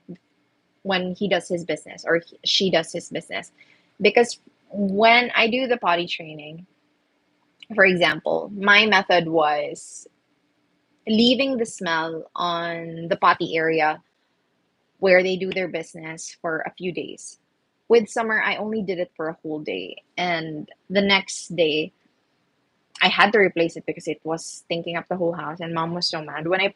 when he does his business or she does his business? Because when I do the potty training, for example, my method was leaving the smell on the potty area where they do their business for a few days. With Summer, I only did it for a whole day. And the next day, I had to replace it because it was stinking up the whole house, and Mom was so mad. When I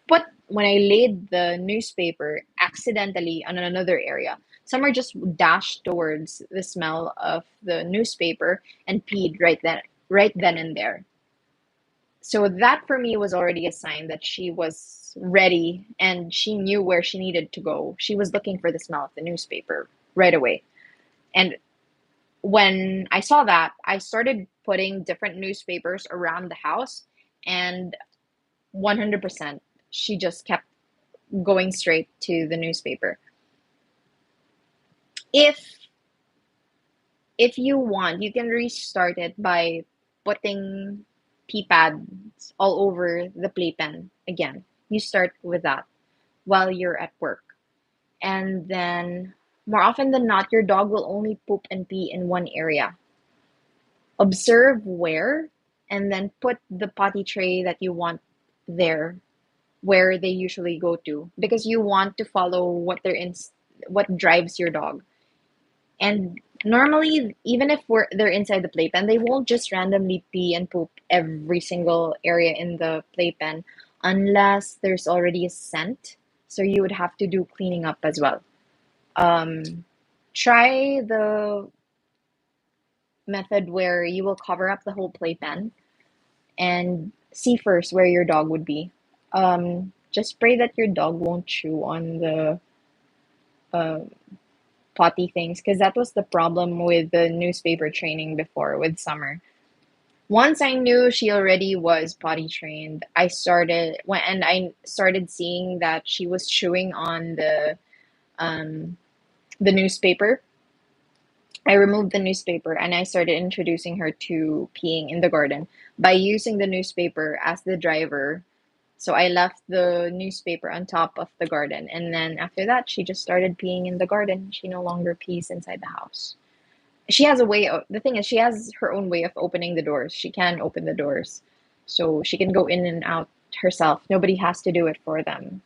laid the newspaper accidentally on another area, Summer just dashed towards the smell of the newspaper and peed right then and there. So that for me was already a sign that she was ready and she knew where she needed to go. She was looking for the smell of the newspaper right away. And when I saw that, I started putting different newspapers around the house, and 100% she just kept going straight to the newspaper. If if you want, you can restart it by putting pee pads all over the playpen again. You start with that while you're at work. And then, more often than not, your dog will only poop and pee in one area. Observe where, and then put the potty tray that you want there where they usually go to, because you want to follow what drives your dog. And normally, even if they're inside the playpen, they won't just randomly pee and poop every single area in the playpen unless there's already a scent. So you would have to do cleaning up as well. Um, Try the method where you will cover up the whole playpen and see first where your dog would be. Just pray that your dog won't chew on the uh, potty things, because that was the problem with the newspaper training before with Summer. Once I knew she already was potty trained, I started seeing that she was chewing on um, the newspaper. I removed the newspaper and I started introducing her to peeing in the garden by using the newspaper as the driver. So I left the newspaper on top of the garden, and then after that, she just started peeing in the garden. She no longer pees inside the house. The thing is, she has her own way of opening the doors. She can open the doors, so she can go in and out herself. Nobody has to do it for them.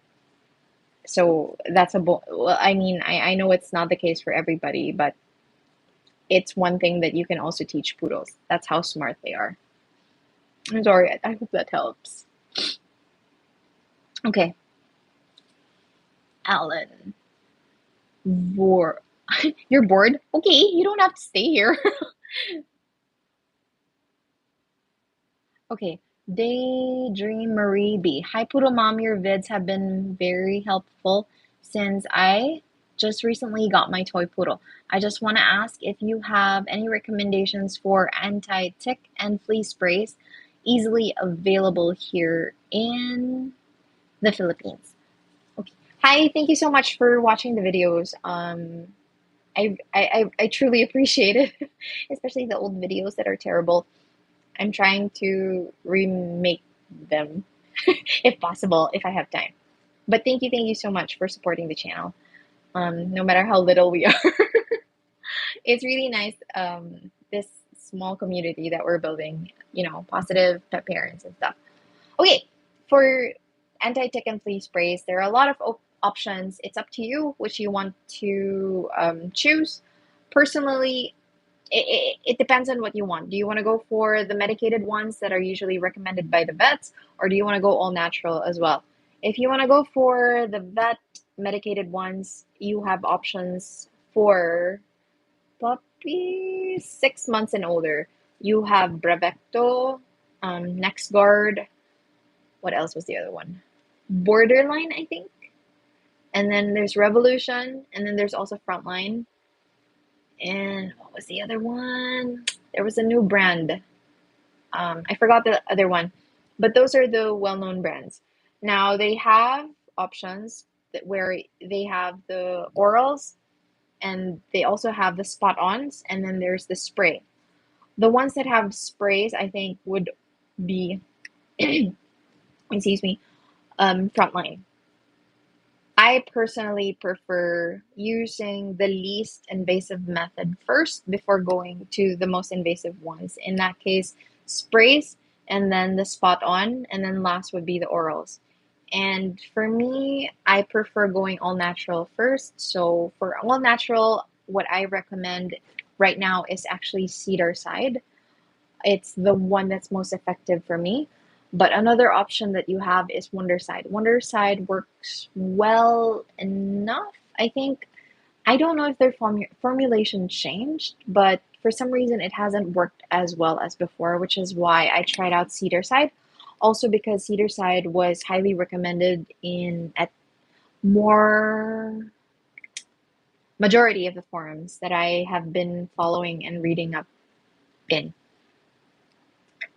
So well, I mean, I know it's not the case for everybody, but it's one thing that you can also teach poodles. That's how smart they are. I'm sorry, I hope that helps. Okay, Alan. Vor You're bored? Okay, you don't have to stay here. Okay, Daydream Marie B. Hi, Poodle Mom. Your vids have been very helpful since I just recently got my toy poodle. I just want to ask if you have any recommendations for anti-tick and flea sprays easily available here in the Philippines. Okay. Hi, thank you so much for watching the videos. I truly appreciate it, especially the old videos that are terrible. I'm trying to remake them if possible, if I have time. But thank you so much for supporting the channel. No matter how little we are, it's really nice. This small community that we're building, positive pet parents and stuff. Okay, for anti-tick and flea sprays, there are a lot of options. It's up to you which you want to choose. Personally, it depends on what you want. Do you want to go for the medicated ones that are usually recommended by the vets, or do you want to go all natural as well? If you want to go for the vet medicated ones, you have options for puppies 6 months and older. You have Brevecto, NexGard. What else was the other one? Borderline, I think. And then there's Revolution, and then there's also Frontline. And what was the other one? There was a new brand. I forgot the other one, but those are the well-known brands. Now they have options where they have the orals, and they also have the spot-ons, and then there's the spray. The ones that have sprays, I think, would be, excuse me, frontline. I personally prefer using the least invasive method first before going to the most invasive ones. In that case, sprays and then the spot on, and then last would be the orals. And for me, I prefer going all natural first. So for all natural, what I recommend right now is actually cedar side. It's the one that's most effective for me. But another option that you have is Wonderside. Wonderside works well enough. I think I don't know if their formulation changed, but for some reason it hasn't worked as well as before, which is why I tried out Cedarside. Also because Cedarside was highly recommended in at more majority of the forums that I have been following and reading up in.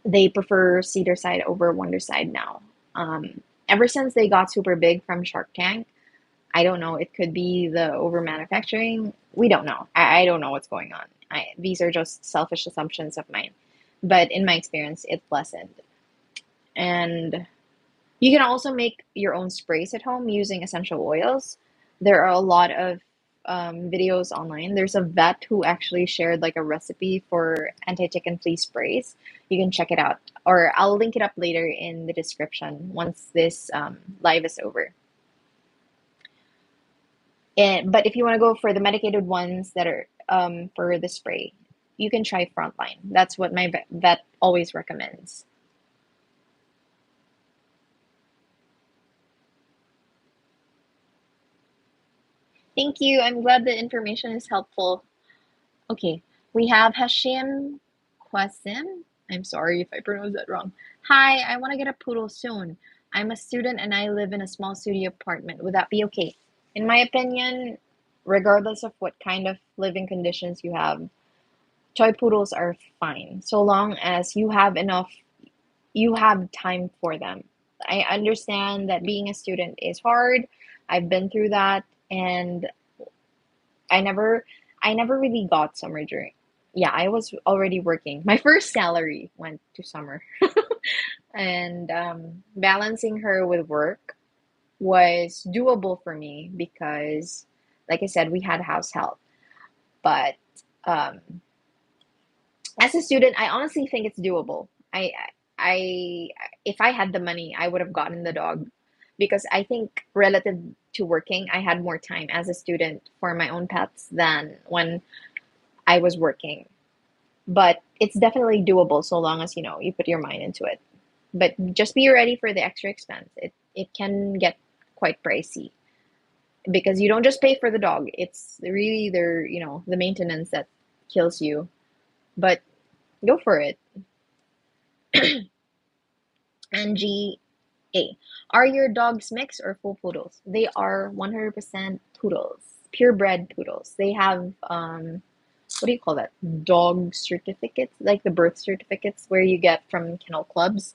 They prefer Cedarside over Wonderside now. Ever since they got super big from Shark Tank, I don't know. It could be the over manufacturing. We don't know. I don't know what's going on. These are just selfish assumptions of mine. But in my experience, it's lessened. And you can also make your own sprays at home using essential oils. There are a lot of videos online. There's a vet who actually shared like a recipe for anti-tick and flea sprays. You can check it out, or I'll link it up later in the description once this live is over. But if you want to go for the medicated ones that are for the spray, you can try Frontline. That's what my vet always recommends. Thank you. I'm glad the information is helpful. Okay, we have Hashim Kwasim. I'm sorry if I pronounced that wrong. Hi, I want to get a poodle soon. I'm a student and I live in a small studio apartment. Would that be okay? In my opinion, regardless of what kind of living conditions you have, toy poodles are fine so long as you have time for them. I understand that being a student is hard. I've been through that, and I never I never really got summer during. Yeah, I was already working. My first salary went to summer, and balancing her with work was doable for me because, like I said, we had house help. But um, as a student, I honestly think it's doable. I, if I had the money, I would have gotten the dog because I think relative to working, I had more time as a student for my own pets than when I was working. But it's definitely doable so long as you put your mind into it. But just be ready for the extra expense. It can get quite pricey because you don't just pay for the dog. It's really the maintenance that kills you. But go for it. Angie A. Are your dogs mixed or full poodles? They are 100% poodles, purebred poodles. They have, what do you call that? Dog certificates, like the birth certificates where you get from kennel clubs.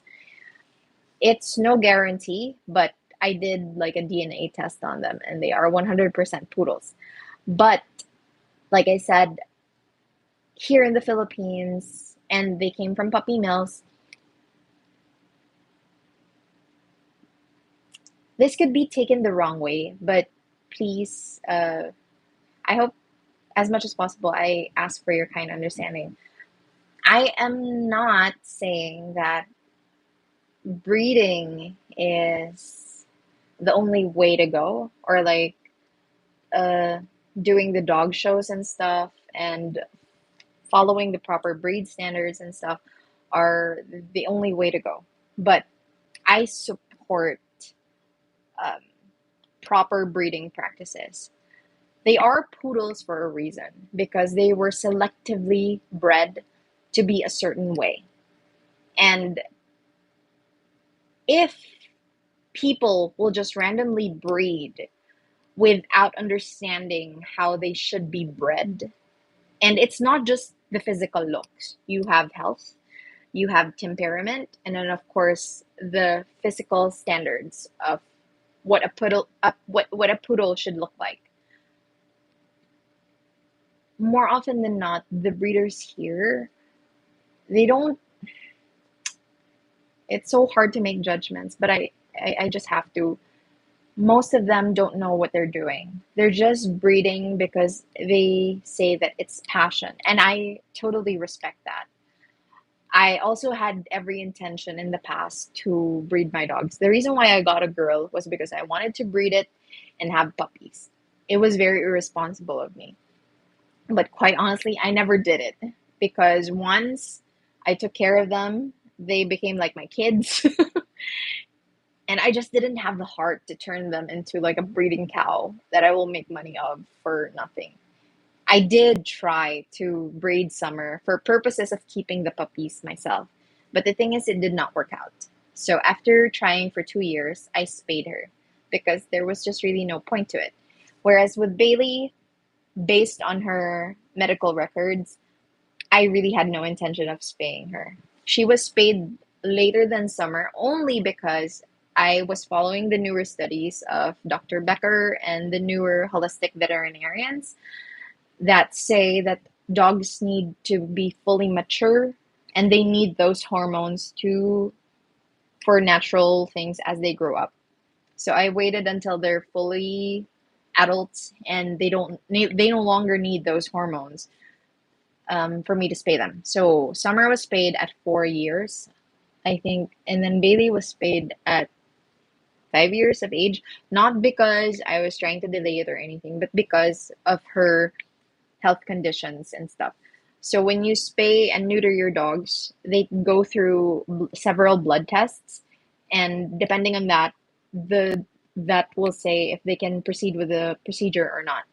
It's no guarantee, but I did like a DNA test on them and they are 100% poodles. But like I said, here in the Philippines, and they came from puppy mills, this could be taken the wrong way, but please, I hope as much as possible I ask for your kind understanding. I am not saying that breeding is the only way to go, or like uh, doing the dog shows and stuff and following the proper breed standards and stuff are the only way to go. But I support um, proper breeding practices. They are poodles for a reason because they were selectively bred to be a certain way. And if people will just randomly breed without understanding how they should be bred, and it's not just the physical looks, you have health, you have temperament, and then of course the physical standards of what a what a poodle should look like. More often than not, the breeders here they don't, it's so hard to make judgments, but I just have to. Most of them don't know what they're doing. They're just breeding because they say that it's passion. And I totally respect that. I also had every intention in the past to breed my dogs. The reason why I got a girl was because I wanted to breed it and have puppies. It was very irresponsible of me. But quite honestly, I never did it because once I took care of them, they became like my kids. And I just didn't have the heart to turn them into like a breeding cow that I will make money of for nothing. I did try to breed Summer for purposes of keeping the puppies myself, but the thing is, it did not work out. So after trying for 2 years, I spayed her because there was just really no point to it. Whereas with Bailey, based on her medical records, I really had no intention of spaying her. She was spayed later than Summer only because I was following the newer studies of Dr. Becker and the newer holistic veterinarians that say that dogs need to be fully mature and they need those hormones to for natural things as they grow up. So I waited until they're fully adults and they no longer need those hormones for me to spay them. So Summer was spayed at 4 years, I think, and then Bailey was spayed at 5 years of age. Not because I was trying to delay it or anything, but because of her health conditions and stuff. So when you spay and neuter your dogs, they go through several blood tests, and depending on that, the vet will say if they can proceed with the procedure or not.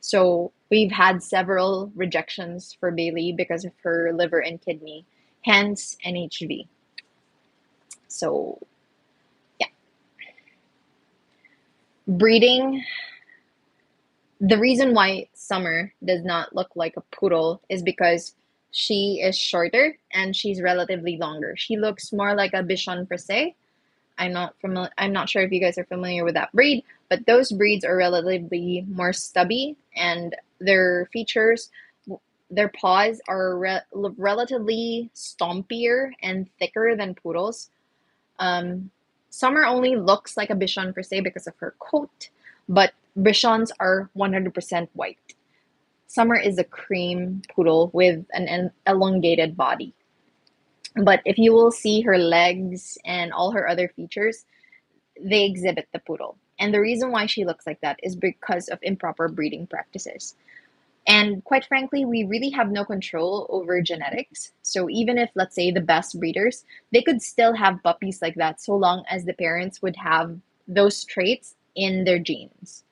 So we've had several rejections for Bailey because of her liver and kidney, hence NHV. So yeah, breeding. The reason why Summer does not look like a poodle is because she is shorter and she's relatively longer. She looks more like a Bichon Frise. I'm not sure if you guys are familiar with that breed, but those breeds are relatively more stubby and their features, their paws are relatively stompier and thicker than poodles. Um, Summer only looks like a Bichon Frise because of her coat, but Bichons are 100% white. Summer is a cream poodle with an elongated body. But if you will see her legs and all her other features, they exhibit the poodle. And the reason why she looks like that is because of improper breeding practices. And quite frankly, we really have no control over genetics. So even if, let's say, the best breeders, they could still have puppies like that so long as the parents would have those traits in their genes.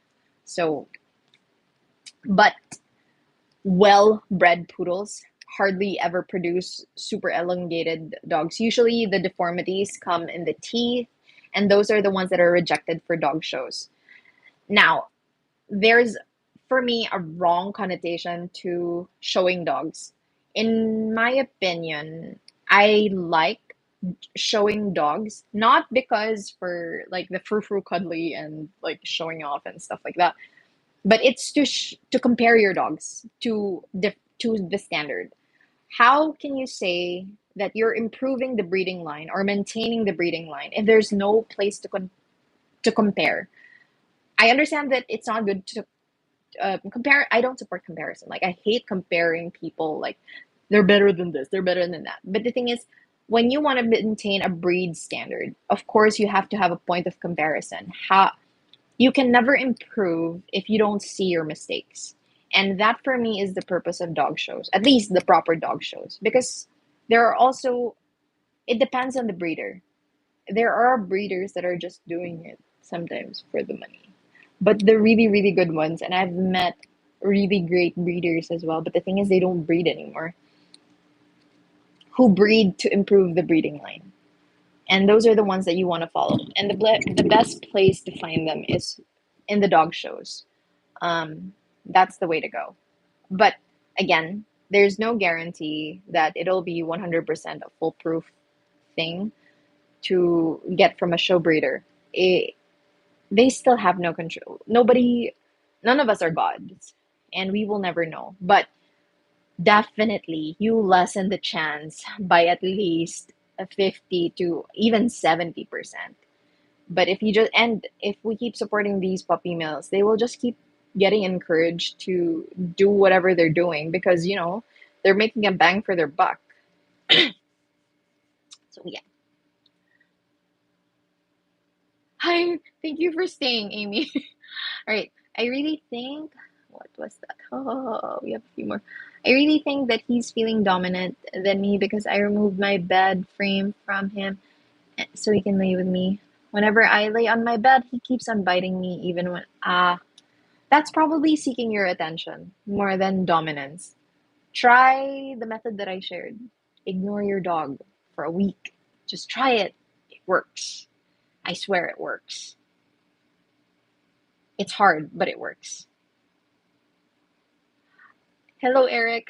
So, but well-bred poodles hardly ever produce super elongated dogs. Usually the deformities come in the teeth, and those are the ones that are rejected for dog shows. Now, there's for me a wrong connotation to showing dogs. In my opinion, I like showing dogs not because for like the frou-frou cuddly and like showing off and stuff like that, but it's to compare your dogs to the standard. How can you say that you're improving the breeding line or maintaining the breeding line if there's no place to compare? I understand that it's not good to compare. I don't support comparison. Like I hate comparing people. Like they're better than this, they're better than that. But the thing is, when you want to maintain a breed standard, of course you have to have a point of comparison. How you can never improve if you don't see your mistakes. And that for me is the purpose of dog shows, at least the proper dog shows, because there are also, it depends on the breeder. There are breeders that are just doing it sometimes for the money. But the really, really good ones, and I've met really great breeders as well, but the thing is, they don't breed anymore, who breed to improve the breeding line. And those are the ones that you want to follow. And the best place to find them is in the dog shows. That's the way to go. But again, there's no guarantee that it'll be 100% a foolproof thing to get from a show breeder. They still have no control. None of us are gods, and we will never know. But definitely you lessen the chance by at least a 50 to even 70%. But if you just and if we keep supporting these puppy mills, they will just keep getting encouraged to do whatever they're doing because they're making a bang for their buck. So yeah. Hi, thank you for staying, Amy. All right. I really think what was that? Oh, we have a few more. I really think that he's feeling dominant than me because I removed my bed frame from him so he can lay with me. Whenever I lay on my bed, he keeps on biting me even when that's probably seeking your attention more than dominance. Try the method that I shared. Ignore your dog for a week. Just try it. It works. I swear it works. It's hard, but it works. Hello, Eric.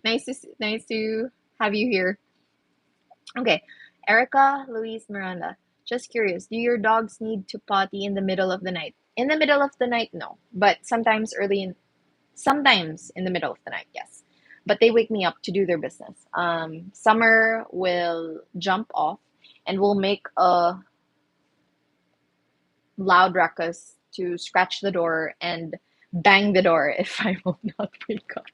Nice to have you here. Okay, Erica, Louise, Miranda. Just curious, do your dogs need to potty in the middle of the night? In the middle of the night, no. But sometimes in the middle of the night, yes. But they wake me up to do their business. Summer will jump off and will make a loud ruckus to scratch the door and bang the door if I will not wake up.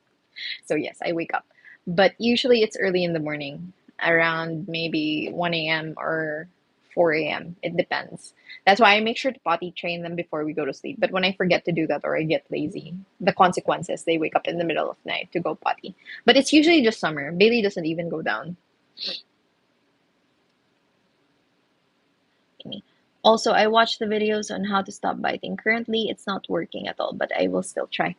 So yes, I wake up. But usually it's early in the morning, around maybe 1 a.m. or 4 a.m. It depends. That's why I make sure to potty train them before we go to sleep. But when I forget to do that or I get lazy, the consequences, they wake up in the middle of the night to go potty. But it's usually just summer. Bailey doesn't even go down. Also, I watched the videos on how to stop biting. Currently, it's not working at all, but I will still try.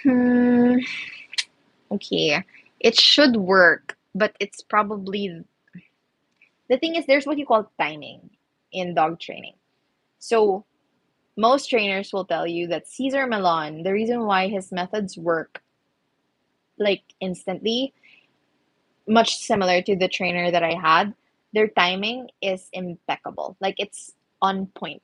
Hmm, okay. It should work, but it's probably the thing is there's what you call timing in dog training. So most trainers will tell you that Cesar Millan, the reason why his methods work like instantly, much similar to the trainer that I had, their timing is impeccable. Like it's on point.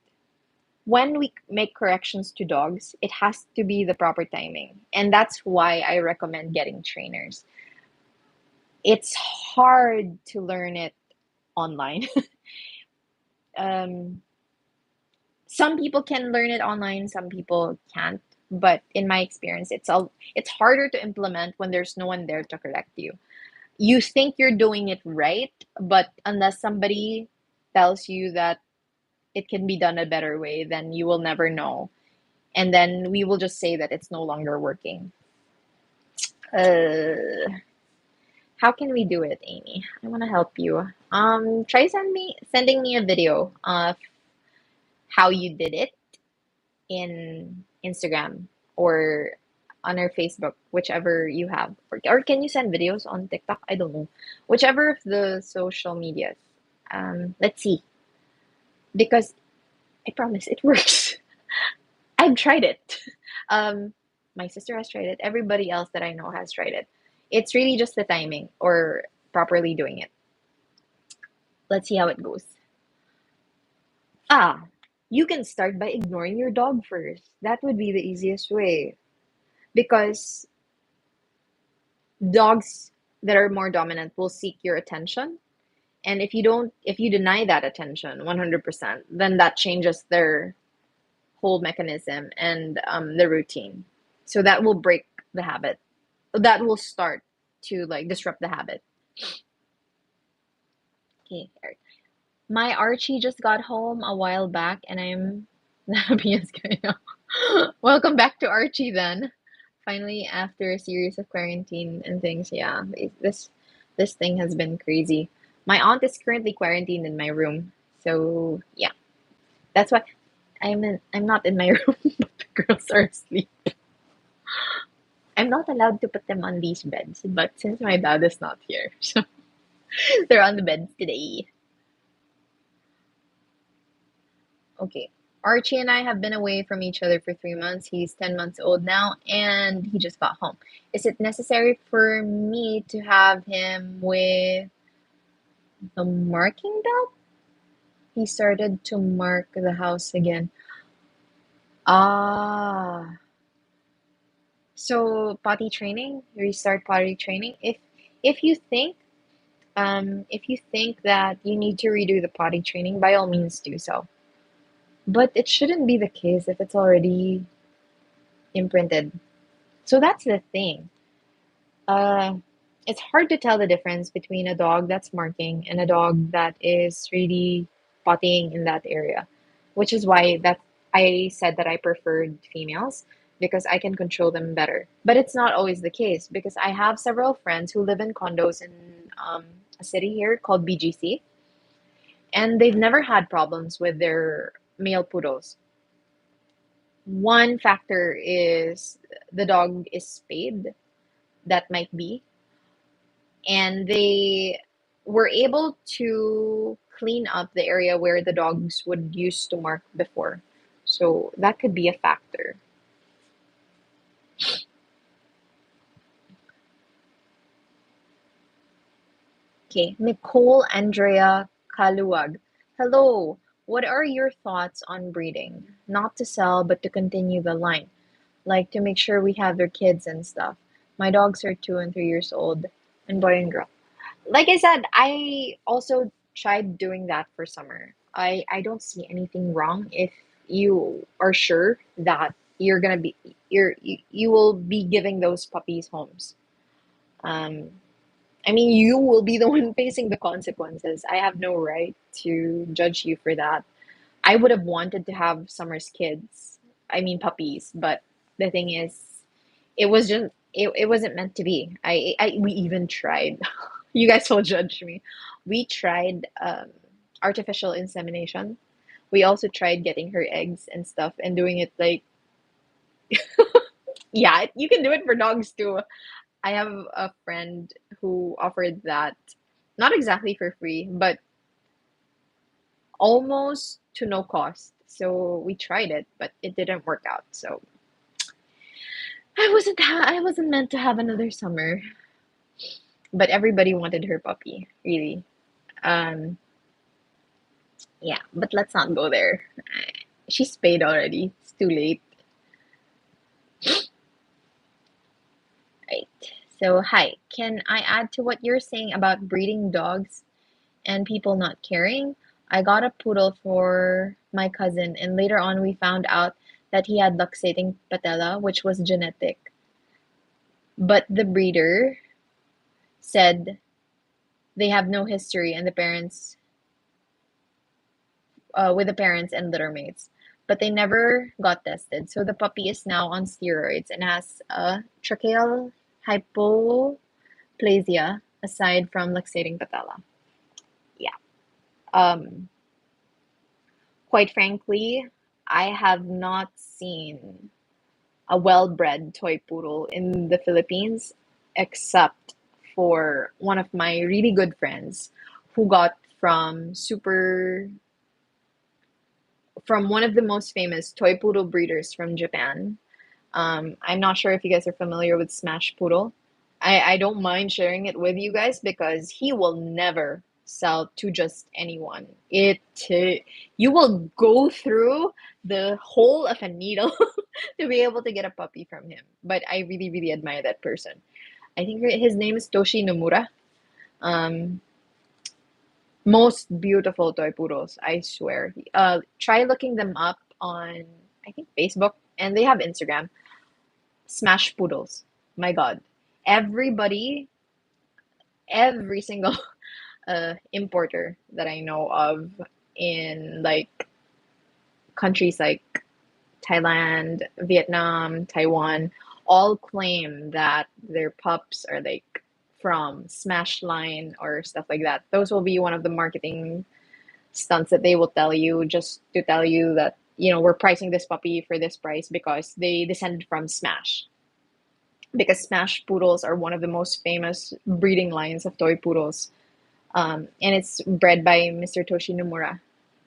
When we make corrections to dogs, it has to be the proper timing. And that's why I recommend getting trainers. It's hard to learn it online. um, some people can learn it online, some people can't. But in my experience, it's harder to implement when there's no one there to correct you. You think you're doing it right, but unless somebody tells you that it can be done a better way, then you will never know. And then we will just say that it's no longer working. Uh, how can we do it, Amy? I want to help you. Try sending me a video of how you did it in Instagram or on our Facebook, whichever you have. Or can you send videos on TikTok? I don't know. Whichever of the social medias. Let's see. Because I promise it works. I've tried it. Um, my sister has tried it. Everybody else that I know has tried it. It's really just the timing or properly doing it. Let's see how it goes. Ah, you can start by ignoring your dog first. That would be the easiest way. Because dogs that are more dominant will seek your attention. And if you deny that attention 100%, then that changes their whole mechanism and the routine. So that will break the habit. That will start to like disrupt the habit. Okay, Eric. My Archie just got home a while back and I'm the happiest guy now. Welcome back to Archie then. Finally, after a series of quarantine and things, yeah, this thing has been crazy. My aunt is currently quarantined in my room, so yeah, that's why I'm not in my room, but the girls are asleep. I'm not allowed to put them on these beds, but since my dad is not here, so they're on the beds today. Okay. Archie and I have been away from each other for 3 months. He's 10 months old now, and he just got home. Is it necessary for me to have him with the marking belt? He started to mark the house again. Ah, So potty training, restart potty training. If you think if you think that you need to redo the potty training, by all means do so. But it shouldn't be the case if it's already imprinted. So that's the thing. Uh, it's hard to tell the difference between a dog that's marking and a dog that is really pottying in that area, which is why that I said that I preferred females because I can control them better. But it's not always the case because I have several friends who live in condos in a city here called BGC, and they've never had problems with their male poodles. One factor is the dog is spayed. That might be, and they were able to clean up the area where the dogs would used to mark before. So that could be a factor. Okay, Nicole Andrea Kaluag. Hello. What are your thoughts on breeding? Not to sell, but to continue the line. Like to make sure we have their kids and stuff. My dogs are 2 and 3 years old, and boy and girl. Like I said, I also tried doing that for summer. I don't see anything wrong if you are sure that you will be giving those puppies homes. Um, I mean, you will be the one facing the consequences. I have no right to judge you for that. I would have wanted to have Summer's kids. I mean puppies, but the thing is, it wasn't meant to be. We even tried. You guys will judge me. We tried artificial insemination. We also tried getting her eggs and stuff and doing it like, yeah, you can do it for dogs too. I have a friend who offered that, not exactly for free, but almost to no cost. So we tried it, but it didn't work out. So I wasn't meant to have another summer. But everybody wanted her puppy, really. Um, yeah, but let's not go there. She's paid already. It's too late. Right. So, hi. Can I add to what you're saying about breeding dogs and people not caring? I got a poodle for my cousin, and later on we found out that he had luxating patella, which was genetic. But the breeder said they have no history, and the parents with the parents and littermates, but they never got tested. So the puppy is now on steroids and has a tracheal hypoplasia aside from luxating patella. Yeah. Um, quite frankly, I have not seen a well-bred toy poodle in the Philippines except for one of my really good friends who got from one of the most famous toy poodle breeders from Japan. I'm not sure if you guys are familiar with Smash Poodle. I don't mind sharing it with you guys because he will never sell to just anyone. You will go through the hole of a needle to be able to get a puppy from him. But I really, really admire that person. I think his name is Toshi Nomura. Um, Most beautiful toy poodles, I swear. Try looking them up on, I think, Facebook, and they have Instagram. Smash Poodles. My God. Everybody, every single importer that I know of in like countries like Thailand, Vietnam, Taiwan, all claim that their pups are like from Smash Line or stuff like that. Those will be one of the marketing stunts that they will tell you just to tell you that, we're pricing this puppy for this price because they descended from Smash. Because Smash Poodles are one of the most famous breeding lines of toy poodles. And it's bred by Mr. Toshi Nomura.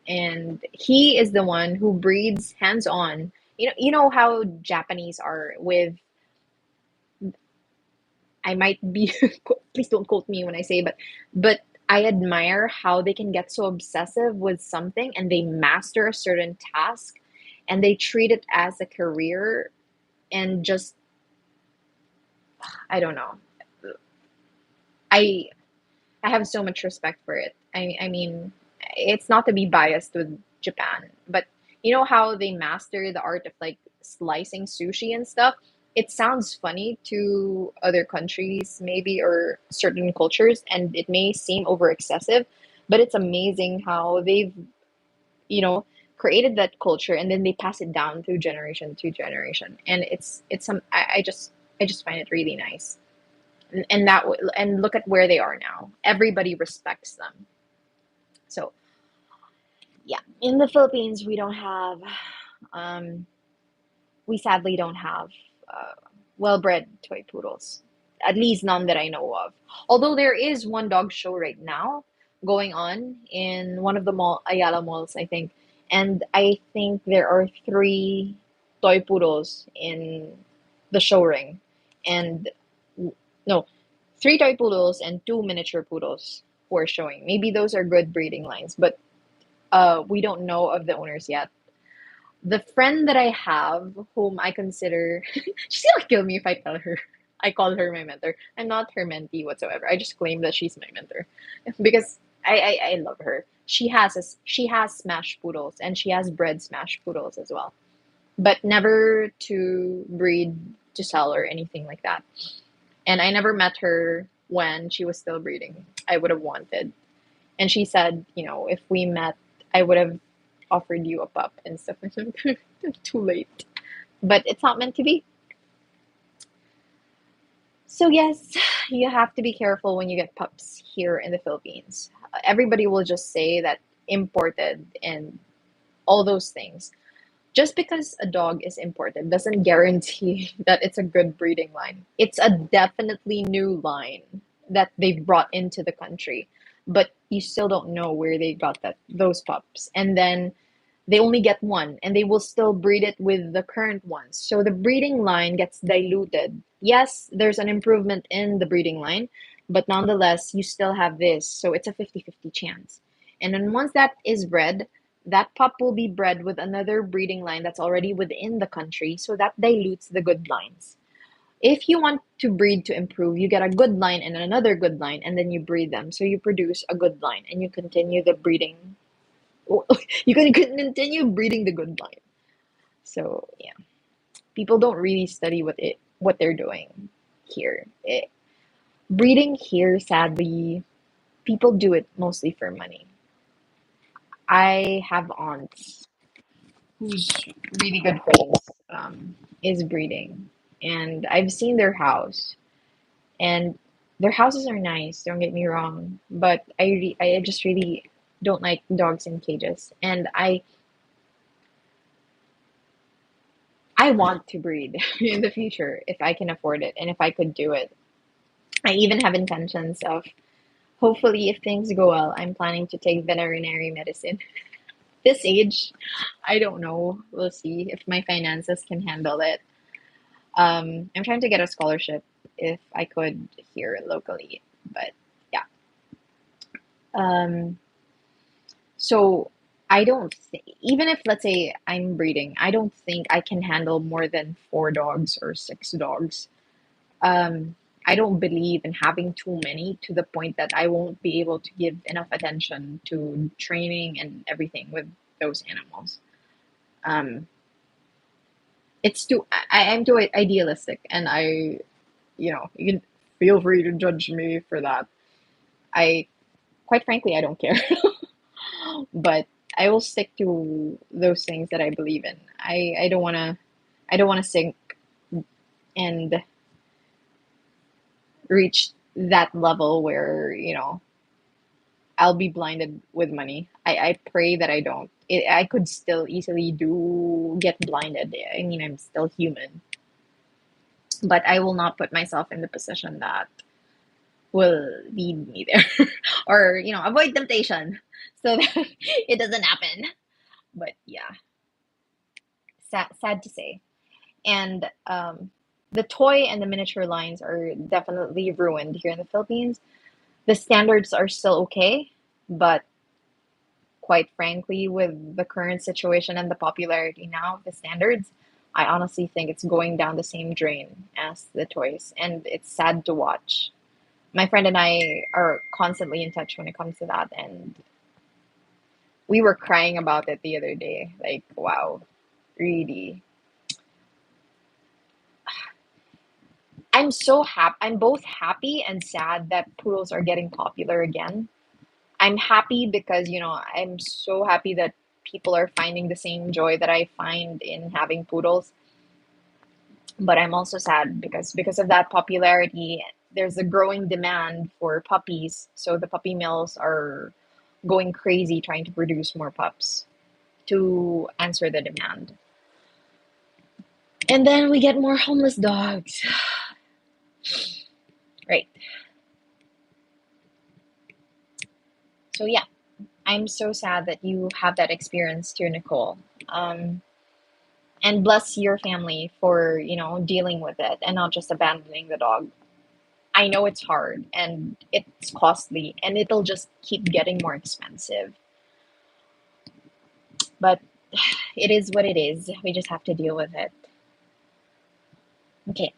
And he is the one who breeds hands on. You know how Japanese are with, I might be, please don't quote me when I say, but I admire how they can get so obsessive with something and they master a certain task and they treat it as a career and just I don't know. I I have so much respect for it. I mean, it's not to be biased with Japan, but you know how they master the art of like slicing sushi and stuff? It sounds funny to other countries, maybe, or certain cultures, and it may seem over excessive, but it's amazing how they've, you know, created that culture and then they pass it down through generation to generation. And it's some I just find it really nice. And and look at where they are now. Everybody respects them. So yeah, in the Philippines, um, we sadly don't have uh, well-bred toy poodles. At least none that I know of. Although there is one dog show right now going on in one of the Ayala malls, I think, and I think there are three toy poodles in the show ring, and no, three toy poodles and two miniature poodles who are showing. Maybe those are good breeding lines, but we don't know of the owners yet. The friend that I have, whom I consider, she's gonna kill me if I tell her. I call her my mentor. I'm not her mentee whatsoever. I just claim that she's my mentor because I love her. She has smash poodles and she has bred smash poodles as well, but never to breed to sell or anything like that. And I never met her when she was still breeding. I would have wanted. And she said, you know, if we met, I would have offered you a pup and stuff. Too late. But it's not meant to be. So, yes, you have to be careful when you get pups here in the Philippines. Everybody will just say that imported and all those things. Just because a dog is imported doesn't guarantee that it's a good breeding line. It's a definitely new line that they've brought into the country, but you still don't know where they got those pups. And then they only get one and they will still breed it with the current ones. So the breeding line gets diluted. Yes, there's an improvement in the breeding line, but nonetheless, you still have this. So it's a 50-50 chance. And then once that is bred, that pup will be bred with another breeding line that's already within the country. So that dilutes the good lines. If you want to breed to improve, you get a good line and another good line, and then you breed them. So you produce a good line and you continue the breeding. You can continue breeding the good line. So yeah, people don't really study what they're doing here. Breeding here, sadly, people do it mostly for money. I have aunts whose really good friends is breeding, and I've seen their house, and their houses are nice. Don't get me wrong, but I just really don't like dogs in cages, and I want to breed in the future if I can afford it and if I could do it. I even have intentions of hopefully, if things go well, I'm planning to take veterinary medicine. This age, I don't know. We'll see if my finances can handle it. I'm trying to get a scholarship if I could here locally, but yeah. Um, so I don't think, even if let's say I'm breeding, I don't think I can handle more than four dogs or six dogs. Um, I don't believe in having too many to the point that I won't be able to give enough attention to training and everything with those animals. Um, it's too I'm too idealistic, and you can feel free to judge me for that. I quite frankly I don't care, but I will stick to those things that I believe in. I don't wanna sink and reach that level where I'll be blinded with money. I pray that I don't. I could still easily do get blinded. I mean, I'm still human, but I will not put myself in the position that will lead me there, or avoid temptation, so that it doesn't happen. But yeah, sad to say. And the toy and the miniature lines are definitely ruined here in the Philippines. The standards are still okay, but quite frankly, with the current situation and the popularity now of the standards, I honestly think it's going down the same drain as the toys, and it's sad to watch. My friend and I are constantly in touch when it comes to that, and we were crying about it the other day. Like, wow, really. I'm both happy and sad that poodles are getting popular again. I'm happy because, I'm so happy that people are finding the same joy that I find in having poodles. But I'm also sad because of that popularity, there's a growing demand for puppies. So the puppy mills are going crazy trying to produce more pups to answer the demand. And then we get more homeless dogs. Right. So yeah, I'm so sad that you have that experience too, Nicole. Um, and bless your family for, dealing with it and not just abandoning the dog. I know it's hard and it's costly and it'll just keep getting more expensive. But it is what it is. We just have to deal with it. Okay,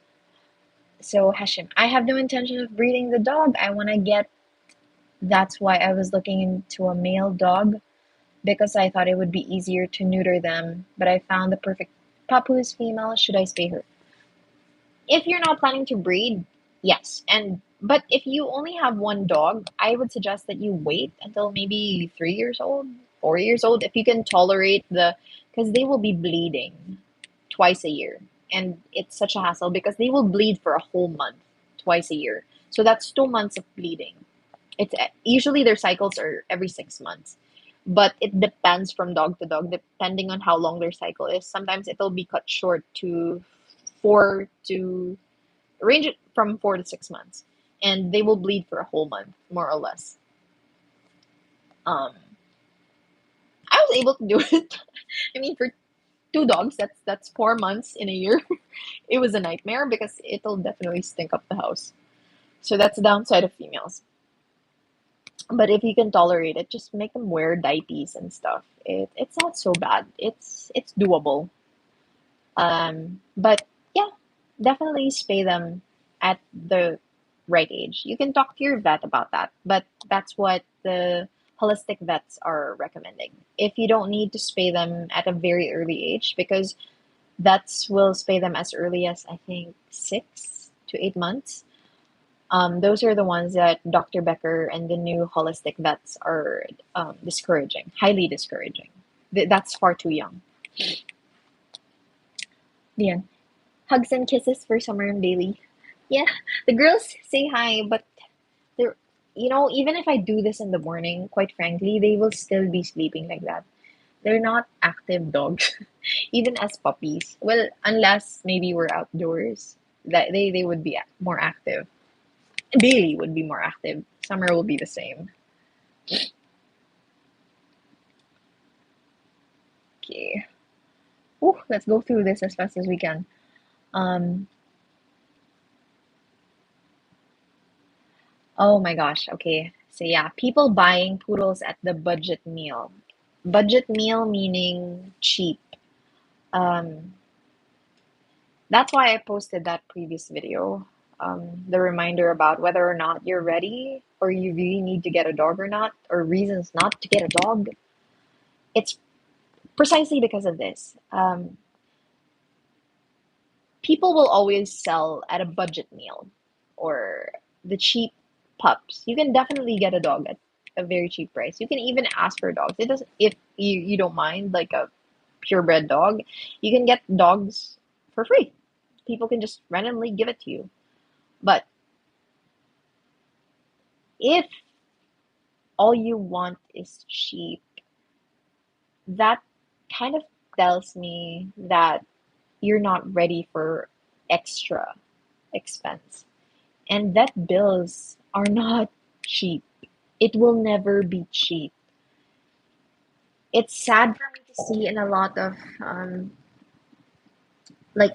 so Hashim, I have no intention of breeding the dog. That's why I was looking into a male dog because I thought it would be easier to neuter them. But I found the perfect pup who is female. Should I spay her? If you're not planning to breed, yes. But if you only have one dog, I would suggest that you wait until maybe 3 years old, 4 years old, if you can tolerate because they will be bleeding twice a year, and it's such a hassle because they will bleed for a whole month twice a year. So that's 2 months of bleeding. It's usually their cycles are every 6 months, but it depends from dog to dog, depending on how long their cycle is. Sometimes it'll be cut short to four to range it from 4 to 6 months, and they will bleed for a whole month, more or less. Um, I was able to do it. I mean, for two dogs, that's 4 months in a year. It was a nightmare because it'll definitely stink up the house. So that's the downside of females. But if you can tolerate it, just make them wear diapers and stuff. It's not so bad. It's doable. But yeah, definitely spay them at the right age. You can talk to your vet about that, but that's what the holistic vets are recommending. If you don't need to spay them at a very early age, because vets will spay them as early as I think 6 to 8 months. Those are the ones that Dr. Becker and the new holistic vets are discouraging, highly discouraging. That's far too young. Yeah. Hugs and kisses for Summer and Bailey. Yeah, the girls say hi, but they're, even if I do this in the morning, quite frankly, they will still be sleeping like that. They're not active dogs, even as puppies. Well, unless maybe we're outdoors, that they would be more active. Bailey would be more active. Summer will be the same. Okay. Ooh, let's go through this as fast as we can. Um, oh my gosh. Okay. So yeah, people buying poodles at the budget meal. Budget meal meaning cheap. Um, that's why I posted that previous video. The reminder about whether or not you're ready or you really need to get a dog or not, or reasons not to get a dog. It's precisely because of this. People will always sell at a budget meal or the cheap pups. You can definitely get a dog at a very cheap price. You can even ask for dogs. It doesn't if you don't mind like a purebred dog, you can get dogs for free. People can just randomly give it to you. But if all you want is cheap, that kind of tells me that you're not ready for extra expense. And vet bills are not cheap. It will never be cheap. It's sad for me to see in a lot of like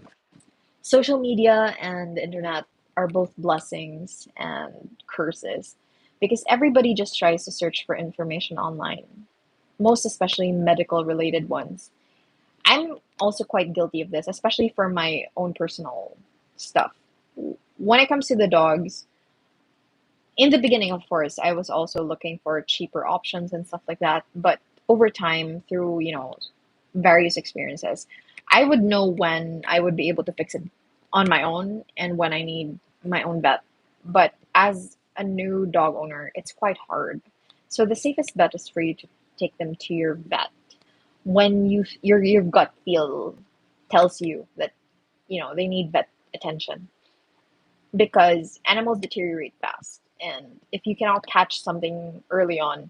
social media and the internet are both blessings and curses because everybody just tries to search for information online, most especially medical related ones. I'm also quite guilty of this, especially for my own personal stuff. When it comes to the dogs, in the beginning, of course, I was also looking for cheaper options and stuff like that. But over time, through, various experiences, I would know when I would be able to fix it on my own and when I need my own vet. But as a new dog owner, it's quite hard. So the safest bet is for you to take them to your vet when your gut feel tells you that they need vet attention, because animals deteriorate fast, and if you cannot catch something early on,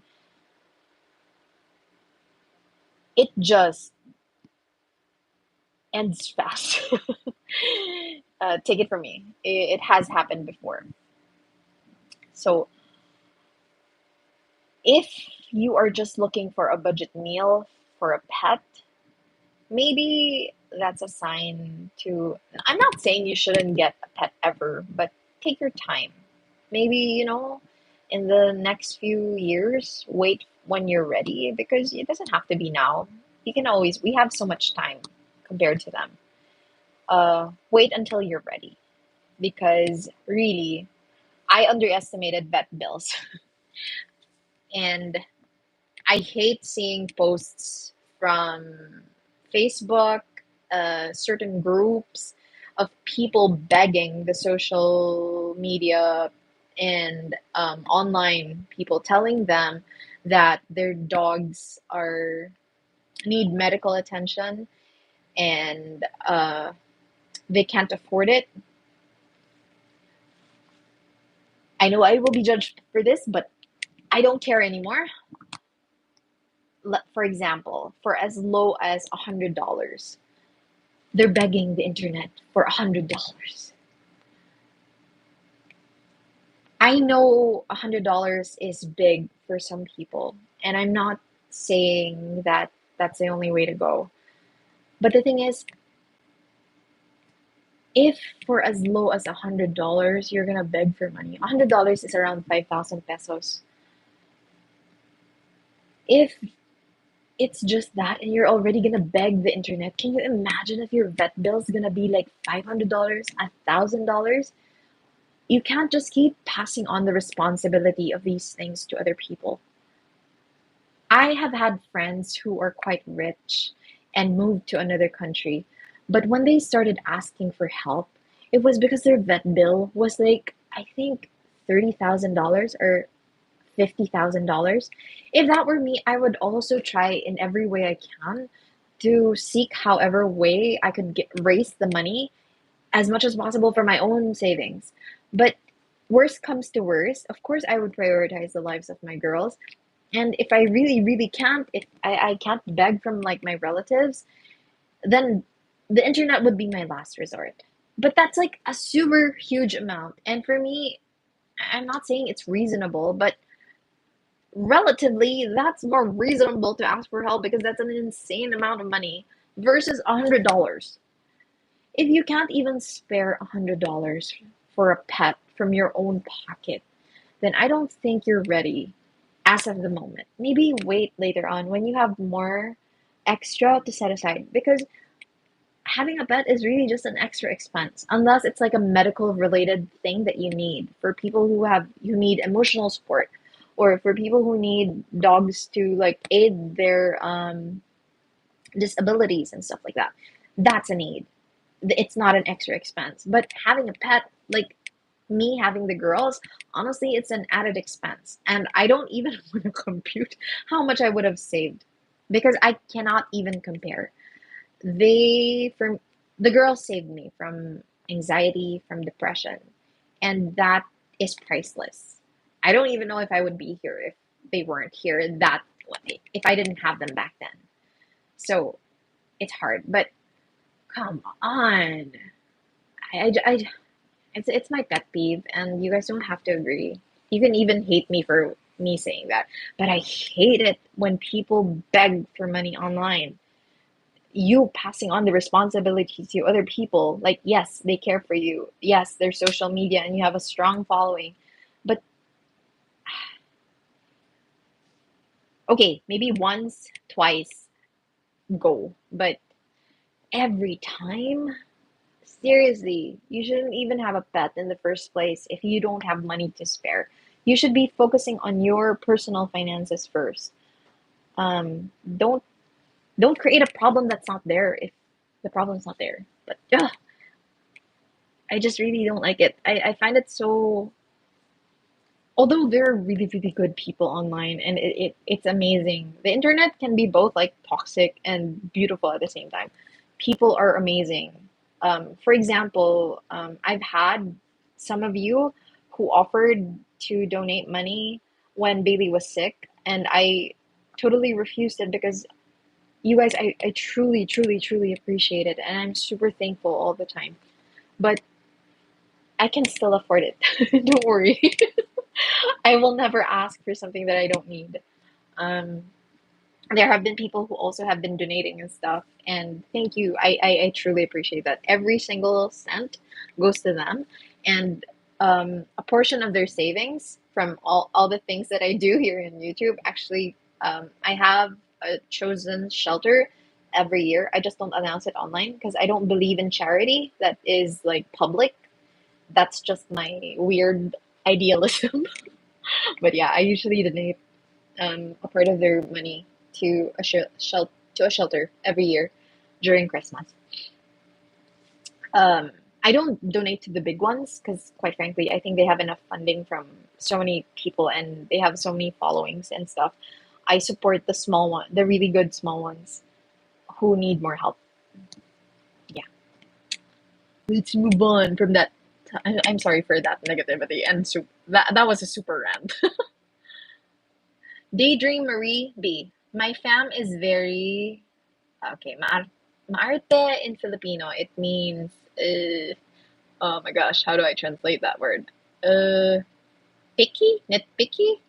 it just ends fast. Take it from me, it has happened before. So if you are just looking for a budget meal for a pet, maybe that's a sign to. I'm not saying you shouldn't get a pet ever, but take your time. Maybe, in the next few years, wait when you're ready, because it doesn't have to be now. We have so much time compared to them. Wait until you're ready, because really, I underestimated vet bills. And I hate seeing posts from Facebook, certain groups of people begging the social media and online people, telling them that their dogs are need medical attention, and they can't afford it. I know I will be judged for this, but I don't care anymore. For example, for as low as $100, they're begging the internet for $100. I know $100 is big for some people, and I'm not saying that that's the only way to go. But the thing is, if for as low as $100 you're gonna beg for money, $100 is around 5,000 pesos. If it's just that and you're already gonna beg the internet, can you imagine if your vet bill is gonna be like $500, $1,000? You can't just keep passing on the responsibility of these things to other people. I have had friends who are quite rich and moved to another country, but when they started asking for help, it was because their vet bill was like, I think, $30,000 or $50,000. If that were me, I would also try in every way I can to seek however way I could raise the money as much as possible for my own savings. But worst comes to worst, of course, I would prioritize the lives of my girls. And if I really, really can't, if I can't beg from like my relatives, then the internet would be my last resort. But that's like a super huge amount. And for me, I'm not saying it's reasonable, but relatively, that's more reasonable to ask for help, because that's an insane amount of money versus $100. If you can't even spare $100 for a pet from your own pocket, then I don't think you're ready as of the moment. Maybe wait later on when you have more extra to set aside, because having a pet is really just an extra expense, unless it's like a medical related thing that you need for people who need emotional support, or for people who need dogs to like aid their disabilities and stuff like that. That's a need. It's not an extra expense. But having a pet, like me having the girls, honestly, it's an added expense. And I don't even want to compute how much I would have saved, because I cannot even compare. From the girls saved me from anxiety, from depression, and that is priceless. I don't even know if I would be here if they weren't here. That if I didn't have them back then. So it's hard, but come on. I it's my pet peeve, and you guys don't have to agree. You can even hate me for me saying that, but I hate it when people beg for money online. You passing on the responsibility to other people. Like, yes, they care for you. Yes, there's social media and you have a strong following. But okay, maybe once, twice, go. But every time. Seriously, you shouldn't even have a pet in the first place if you don't have money to spare. You should be focusing on your personal finances first. Um, don't don't create a problem that's not there if the problem's not there. But I just really don't like it. I find it so, although there are really, really good people online and it's amazing. The internet can be both like toxic and beautiful at the same time. People are amazing. For example, I've had some of you who offered to donate money when Bailey was sick, and I totally refused it because you guys, I truly, truly, truly appreciate it, and I'm super thankful all the time. But I can still afford it. Don't worry. I will never ask for something that I don't need. Um, there have been people who also have been donating and stuff, and thank you. I truly appreciate that. Every single cent goes to them, and a portion of their savings from all the things that I do here in YouTube. Actually, I have a chosen shelter every year. I just don't announce it online because I don't believe in charity that is like public. That's just my weird idealism. But yeah, I usually donate a part of their money to to a shelter every year during Christmas. Um, I don't donate to the big ones because, quite frankly, I think they have enough funding from so many people and they have so many followings and stuff. I support the small one, the really good small ones who need more help. Yeah, let's move on from that. I'm sorry for that negativity and that was a super rant. Daydream Marie B. My fam is very okay. Maarte in Filipino, it means oh my gosh, how do I translate that word? Uh, Picky, nitpicky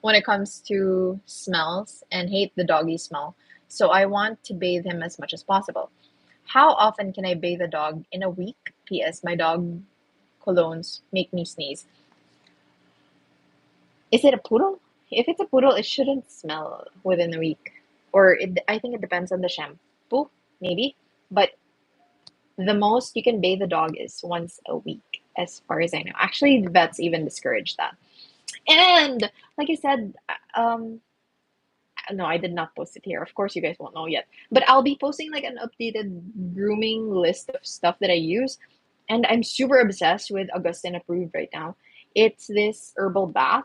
when it comes to smells and hate the doggy smell. So I want to bathe him as much as possible. How often can I bathe a dog in a week? P.S. My dog colognes make me sneeze. Is it a poodle? If it's a poodle, it shouldn't smell within a week. I think it depends on the shampoo, maybe. But the most you can bathe a dog is once a week, as far as I know. Actually, the vets even discourage that. And like I said, no, I did not post it here. Of course, you guys won't know yet. But I'll be posting like an updated grooming list of stuff that I use. And I'm super obsessed with Augustine approved right now. It's this herbal bath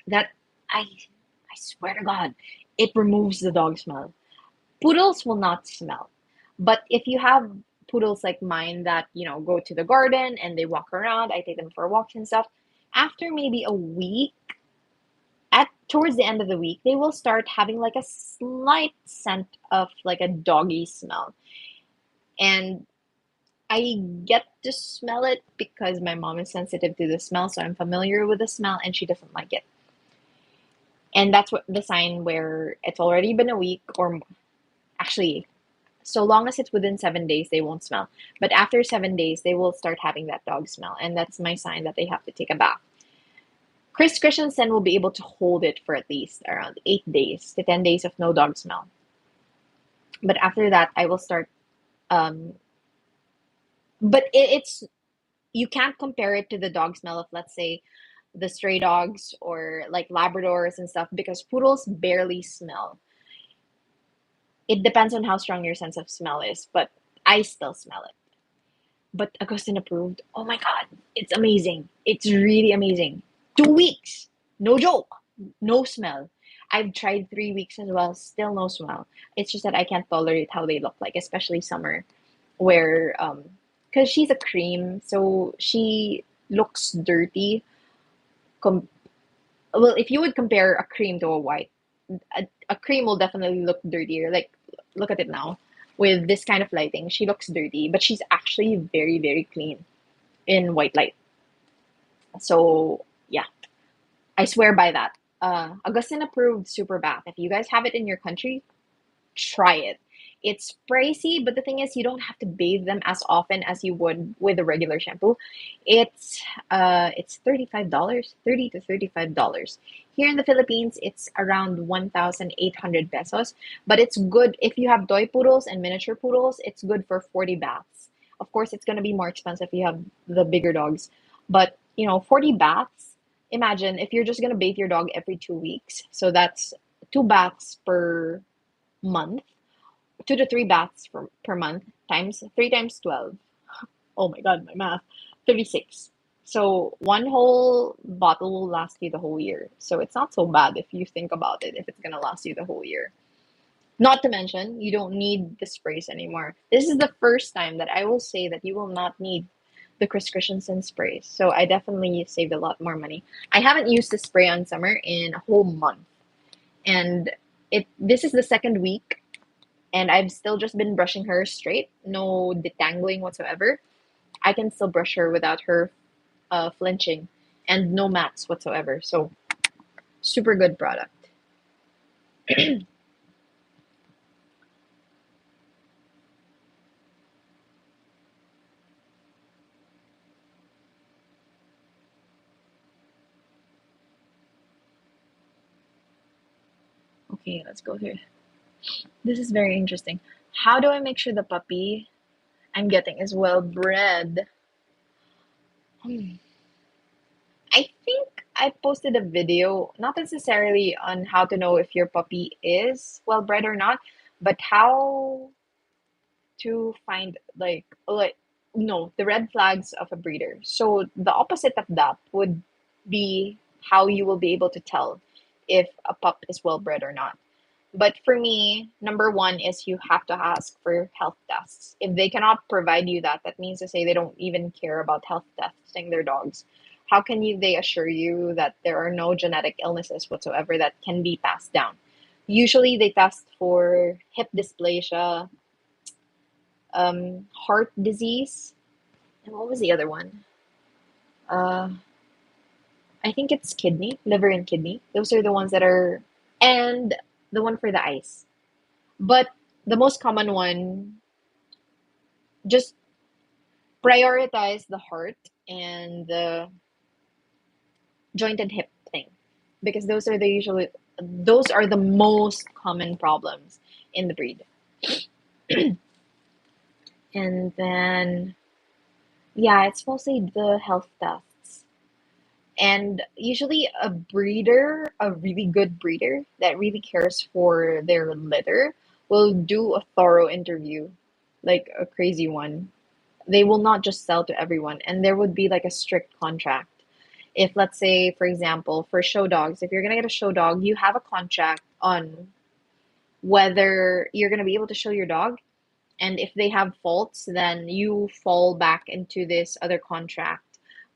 that I swear to God, it removes the dog smell. Poodles will not smell. But if you have poodles like mine that, go to the garden and they walk around, I take them for walks and stuff. After maybe a week, at towards the end of the week, they will start having like a slight scent of like a doggy smell. And I get to smell it because my mom is sensitive to the smell, so I'm familiar with the smell and she doesn't like it. And that's what the sign where it's already been a week or actually so long as it's within 7 days, they won't smell. But after 7 days, they will start having that dog smell, and that's my sign that they have to take a bath. Chris Christensen will be able to hold it for at least around 8 days to 10 days of no dog smell. But after that, I will start. Um, but it's you can't compare it to the dog smell of, let's say, the stray dogs or like Labradors and stuff because poodles barely smell. It depends on how strong your sense of smell is, but I still smell it. But Augustine approved. Oh my God, it's amazing. It's really amazing. 2 weeks, no joke, no smell. I've tried 3 weeks as well, still no smell. It's just that I can't tolerate how they look like, especially summer, where because she's a cream, so she looks dirty. Com- well, if you would compare a cream to a white, a cream will definitely look dirtier. Like, look at it now. With this kind of lighting, she looks dirty, but she's actually very, very clean in white light. So yeah, I swear by that. Augustine approved super bath. If you guys have it in your country, try it. It's pricey, but the thing is, you don't have to bathe them as often as you would with a regular shampoo. It's $35, 30 to $35. Here in the Philippines, it's around 1,800 pesos. But it's good if you have toy poodles and miniature poodles. It's good for 40 baths. Of course, it's gonna be more expensive if you have the bigger dogs. But 40 baths. Imagine if you're just gonna bathe your dog every 2 weeks. So that's 2 baths per month, 2 to 3 baths per month times 3 times 12. Oh my god, my math. 36. So one whole bottle will last you the whole year. So it's not so bad if you think about it, if it's gonna last you the whole year. Not to mention, you don't need the sprays anymore. This is the first time that I will say that you will not need the Chris Christensen sprays. So I definitely saved a lot more money. I haven't used the spray on Summer in a whole month. And this is the second week and I've still just been brushing her straight, no detangling whatsoever. I can still brush her without her flinching and no mats whatsoever. So, super good product. Okay, let's go here. This is very interesting. How do I make sure the puppy I'm getting is well bred? Hmm. I think I posted a video, not necessarily on how to know if your puppy is well bred or not, but how to find like no, the red flags of a breeder. So the opposite of that would be how you will be able to tell if a pup is well bred or not. But for me, number one is you have to ask for health tests. If they cannot provide you that, that means to say they don't even care about health testing their dogs. How can they assure you that there are no genetic illnesses whatsoever that can be passed down? Usually they test for hip dysplasia, heart disease, and what was the other one? Uh, I think it's kidney, liver and kidney. Those are the ones that are, and the one for the eyes. But the most common one, just prioritize the heart and the jointed hip thing, because those are the most common problems in the breed. And then yeah, it's mostly the health tests. And usually a really good breeder that really cares for their litter will do a thorough interview, like a crazy one. They will not just sell to everyone, and there would be like a strict contract. If, let's say, for example, for show dogs, if you're gonna get a show dog, you have a contract on whether you're gonna be able to show your dog, and if they have faults, then you fall back into this other contract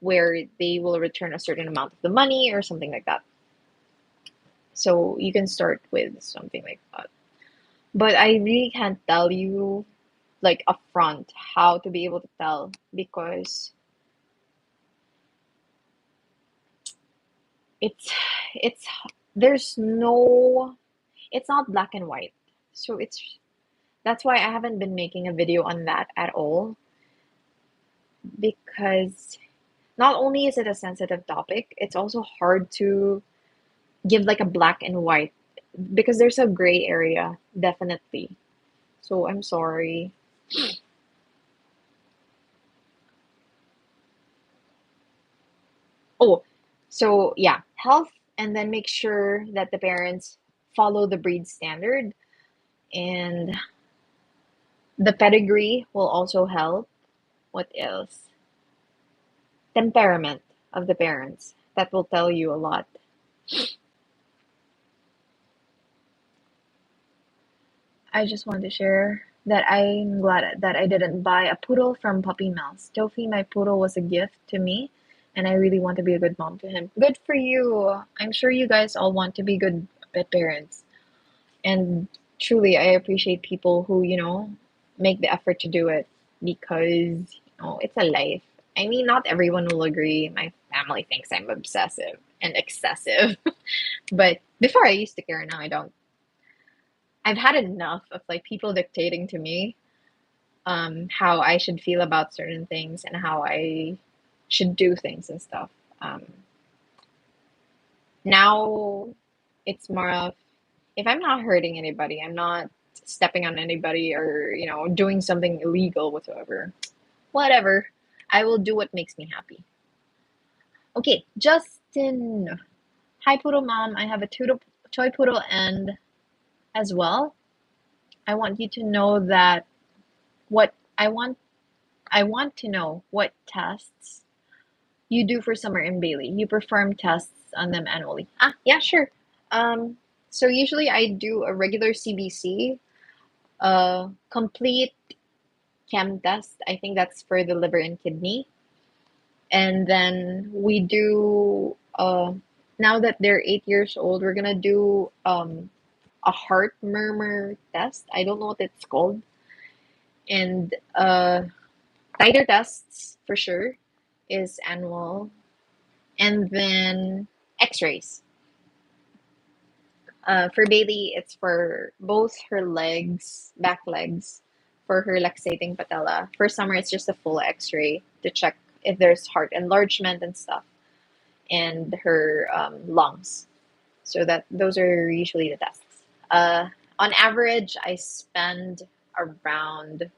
where they will return a certain amount of the money or something like that. So you can start with something like that. But I really can't tell you like upfront how to be able to tell, because it's it's there's no it's not black and white. So that's why I haven't been making a video on that at all, because not only is it a sensitive topic, it's also hard to give like a black and white, because there's a gray area, definitely. So I'm sorry. Oh, so yeah, health, and then make sure that the parents follow the breed standard, and the pedigree will also help. What else? Temperament of the parents. That will tell you a lot. I just wanted to share that I'm glad that I didn't buy a poodle from Puppy Mills. Tofi, my poodle, was a gift to me, and I really want to be a good mom to him. Good for you. I'm sure you guys all want to be good pet parents. And truly, I appreciate people who, make the effort to do it, because, it's a life. I mean, not everyone will agree. My family thinks I'm obsessive and excessive. But before I used to care, now I don't. I've had enough of like people dictating to me how I should feel about certain things and how I should do things and stuff. Um, Now it's more of if I'm not hurting anybody, I'm not stepping on anybody or, doing something illegal whatsoever. Whatever. I will do what makes me happy. Okay, Justin. Hi, Poodle Mom. I have a toy poodle, and as well, I want you to know that what I want to know what tests you do for Summer and Bailey. You perform tests on them annually. Ah, yeah, sure. Um, so usually I do a regular CBC, a complete chem test. I think that's for the liver and kidney. And then we do, now that they're 8 years old, we're gonna do a heart murmur test. I don't know what it's called. And titer tests for sure is annual. And then x-rays. For Bailey, it's for both her legs, back legs, for her luxating patella. For Summer, it's just a full X-ray to check if there's heart enlargement and stuff, and her lungs. So that those are usually the tests. On average, I spend around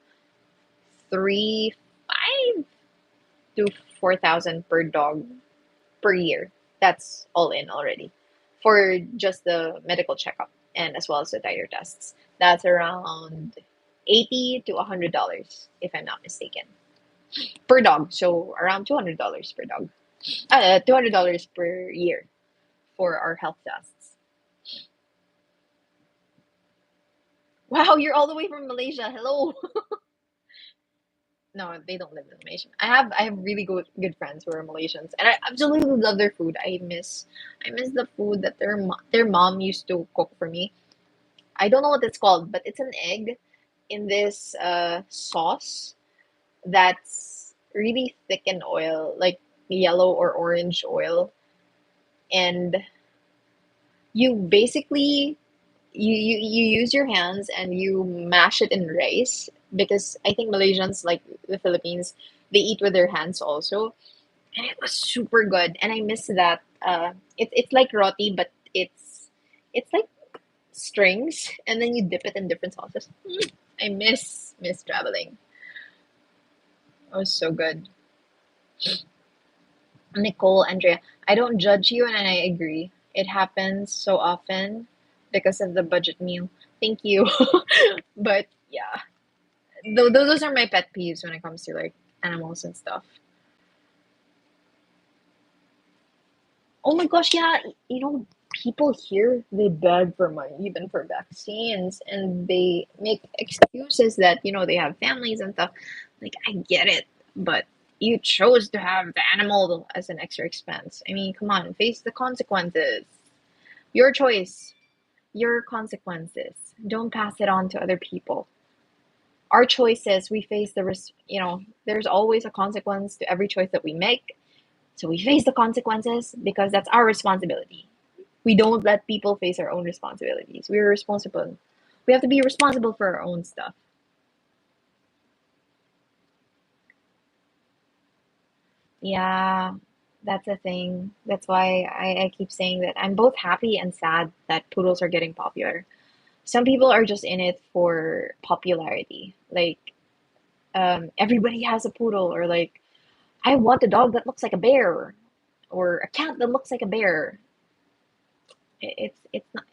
3,500 to 4,000 per dog per year. That's all in already for just the medical checkup and as well as the titer tests. That's around $80 to $100 if I'm not mistaken per dog. So around $200 per dog. $200 per year for our health tests. Wow, you're all the way from Malaysia. Hello. No, they don't live in Malaysia. I have really good friends who are Malaysians, and I absolutely love their food. I miss the food that their mom used to cook for me. I don't know what it's called, but it's an egg in this sauce that's really thick in oil, like yellow or orange oil, and you basically you use your hands and you mash it in rice because I think Malaysians like the Philippines, they eat with their hands also, and it was super good. And I miss that. It's like roti, but it's like strings, and then you dip it in different sauces. I miss traveling. It was so good. Nicole, Andrea, I don't judge you, and I agree. It happens so often because of the budget meal. Thank you. But yeah, those are my pet peeves when it comes to like animals and stuff. Oh my gosh, yeah, people here they beg for money even for vaccines, and they make excuses that they have families and stuff. Like I get it, but you chose to have the animal as an extra expense. I mean, come on, face the consequences. Your choice, your consequences. Don't pass it on to other people. Our choices, we face the risk. There's always a consequence to every choice that we make. So we face the consequences because that's our responsibility. We don't let people face our own responsibilities. We're responsible. We have to be responsible for our own stuff. Yeah, that's a thing. That's why I keep saying that I'm both happy and sad that poodles are getting popular. Some people are just in it for popularity. Like, everybody has a poodle, or like, I want a dog that looks like a bear, or a cat that looks like a bear. It's not.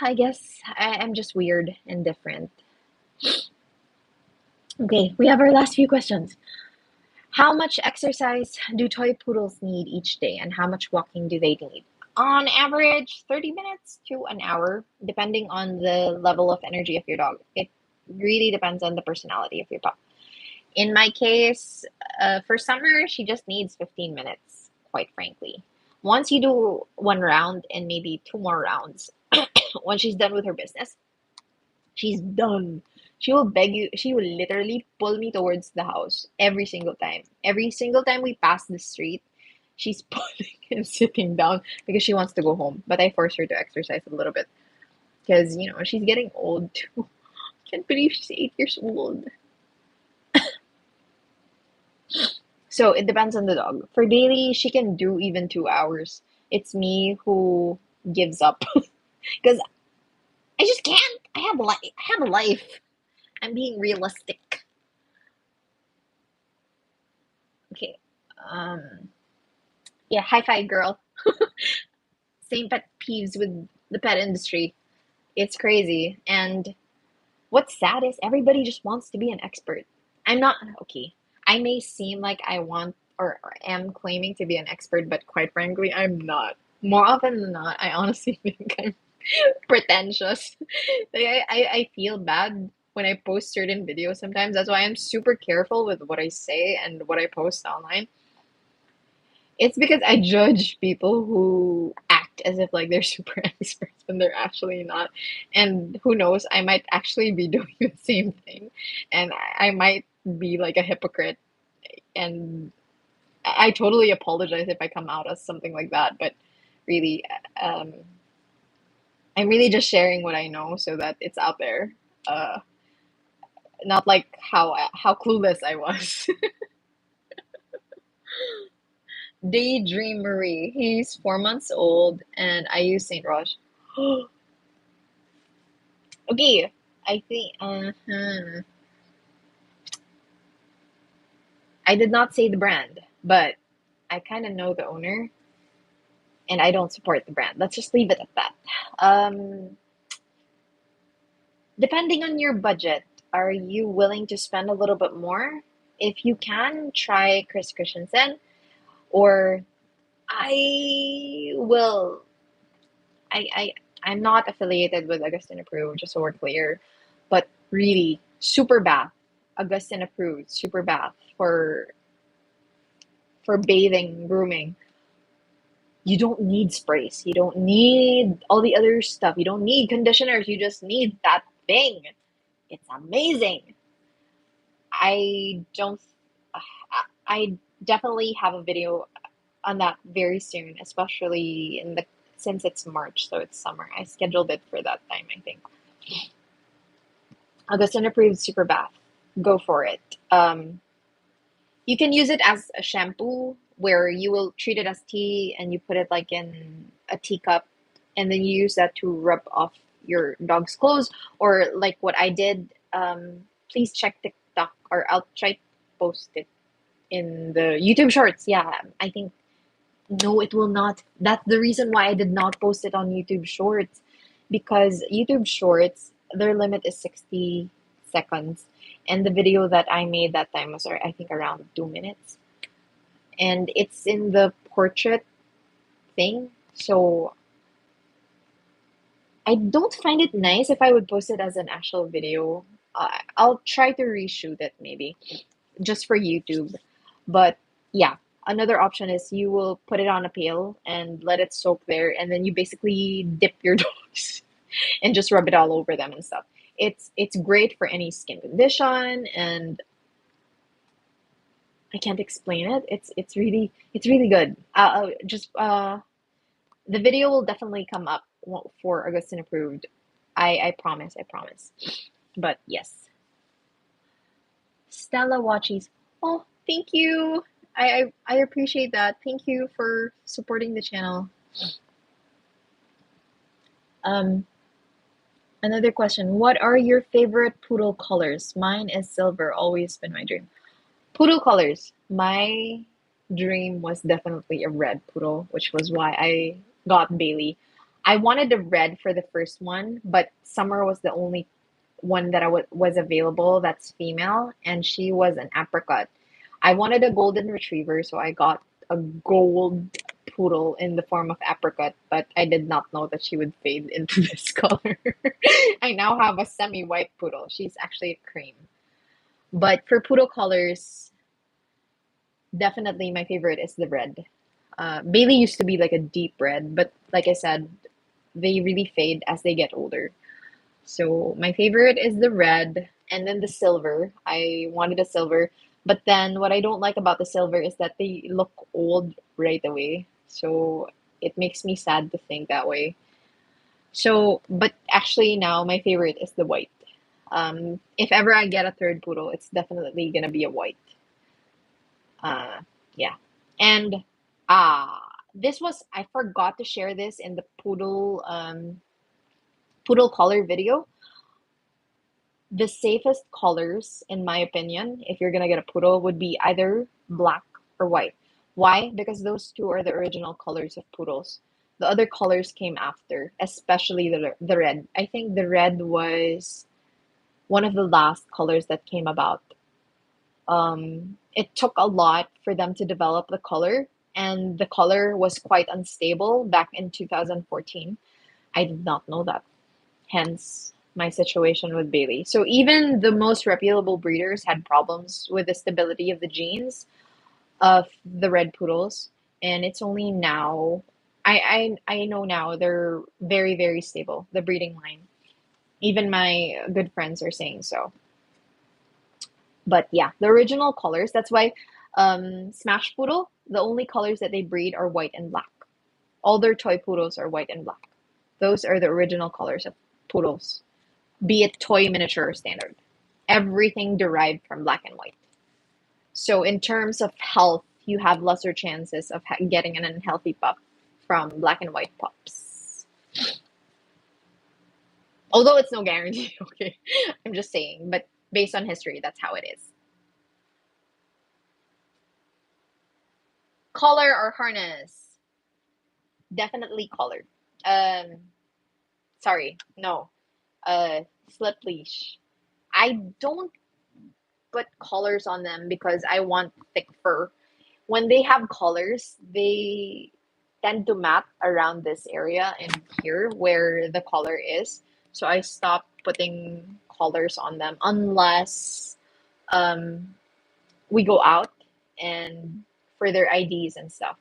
I guess I'm just weird and different. Okay, we have our last few questions. How much exercise do toy poodles need each day, and how much walking do they need? On average, 30 minutes to an hour, depending on the level of energy of your dog. It really depends on the personality of your dog. In my case, for Summer, she just needs 15 minutes, quite frankly. Once you do one round and maybe two more rounds, once she's done with her business, she's done. She will beg you, she will literally pull me towards the house every single time. Every single time we pass the street, she's pulling and sitting down because she wants to go home. But I force her to exercise a little bit. because she's getting old too. Can't believe she's 8 years old. So it depends on the dog. For Bailey, she can do even 2 hours. It's me who gives up because I just can't. I have a life. I'm being realistic. Okay. Um. Yeah. High five, girl. Same pet peeves with the pet industry. It's crazy. And what's sad is everybody just wants to be an expert. I'm not okay. I may seem like I want or am claiming to be an expert, but quite frankly, I'm not. More often than not, I honestly think I'm pretentious. Like I feel bad when I post certain videos sometimes. That's why I'm super careful with what I say and what I post online. It's because I judge people who act as if like they're super experts when they're actually not. And who knows, I might actually be doing the same thing. And I might be like a hypocrite. And I totally apologize if I come out as something like that. But really, um, I'm really just sharing what I know so that it's out there. Uh, Not like how clueless I was. Daydream Marie. He's 4 months old, and I use Saint Roche. Okay, I think. I did not say the brand, but I kind of know the owner, and I don't support the brand. Let's just leave it at that. Um, Depending on your budget, are you willing to spend a little bit more? If you can, try Chris Christensen, or I will. I, I I'm not affiliated with Augustine Approved, just so we're clear. But really, Super Bath, Augustine Approved, Super Bath for bathing, grooming. You don't need sprays. You don't need all the other stuff. You don't need conditioners. You just need that thing. It's amazing. I don't. I definitely have a video on that very soon, especially in the since it's March, so it's summer. I scheduled it for that time, I think. Augustine approved super bath. Go for it. You can use it as a shampoo where you will treat it as tea and you put it like in a teacup and then you use that to rub off your dog's clothes or like what I did. Please check TikTok or I'll try to post it in the YouTube shorts. Yeah, I think no, it will not. That's the reason why I did not post it on YouTube Shorts because YouTube Shorts, their limit is 60 seconds. And the video that I made that time was, I think, around 2 minutes. And it's in the portrait thing. So I don't find it nice if I would post it as an actual video. I'll try to reshoot it maybe just for YouTube. But yeah, another option is you will put it on a pail and let it soak there, and then you basically dip your dogs and just rub it all over them and stuff. It's great for any skin condition, and I can't explain it. It's really good. Just the video will definitely come up for Augustine approved. I promise. I promise. But yes, Stella watches. Oh, thank you. I appreciate that. Thank you for supporting the channel. Um, Another question. What are your favorite poodle colors? Mine is silver, always been my dream. Poodle colors. My dream was definitely a red poodle, which was why I got Bailey. I wanted the red for the first one, but Summer was the only one that was available that's female, and she was an apricot. I wanted a golden retriever, so I got a gold poodle in the form of apricot, but I did not know that she would fade into this color. I now have a semi-white poodle. She's actually a cream. But for poodle colors, definitely my favorite is the red. Bailey used to be like a deep red, but like I said, they really fade as they get older. So my favorite is the red and then the silver. I wanted a silver, but then what I don't like about the silver is that they look old right away. So it makes me sad to think that way. So, but actually now my favorite is the white. If ever I get a third poodle, it's definitely gonna be a white. Uh, yeah. And this was I forgot to share this in the poodle color video. The safest colors, in my opinion, if you're gonna get a poodle, would be either black or white. Why? Because those two are the original colors of poodles. The other colors came after, especially the red. I think the red was one of the last colors that came about. It took a lot for them to develop the color, and the color was quite unstable back in 2014. I did not know that. Hence my situation with Bailey. So even the most reputable breeders had problems with the stability of the genes of the red poodles, and it's only now I know now they're very, very stable, the breeding line. Even my good friends are saying so. But yeah, the original colors, that's why Smash Poodle, the only colors that they breed are white and black. All their toy poodles are white and black. Those are the original colors of poodles, be it toy, miniature, or standard. Everything derived from black and white. So, in terms of health, you have lesser chances of getting an unhealthy pup from black and white pups. Although it's no guarantee, okay? I'm just saying, but based on history, that's how it is. Collar or harness? Definitely collared. Um, sorry, no. Slip leash. I don't put collars on them because I want thick fur. When they have collars, they tend to mat around this area and here where the collar is. So I stop putting collars on them unless um, we go out and for their IDs and stuff.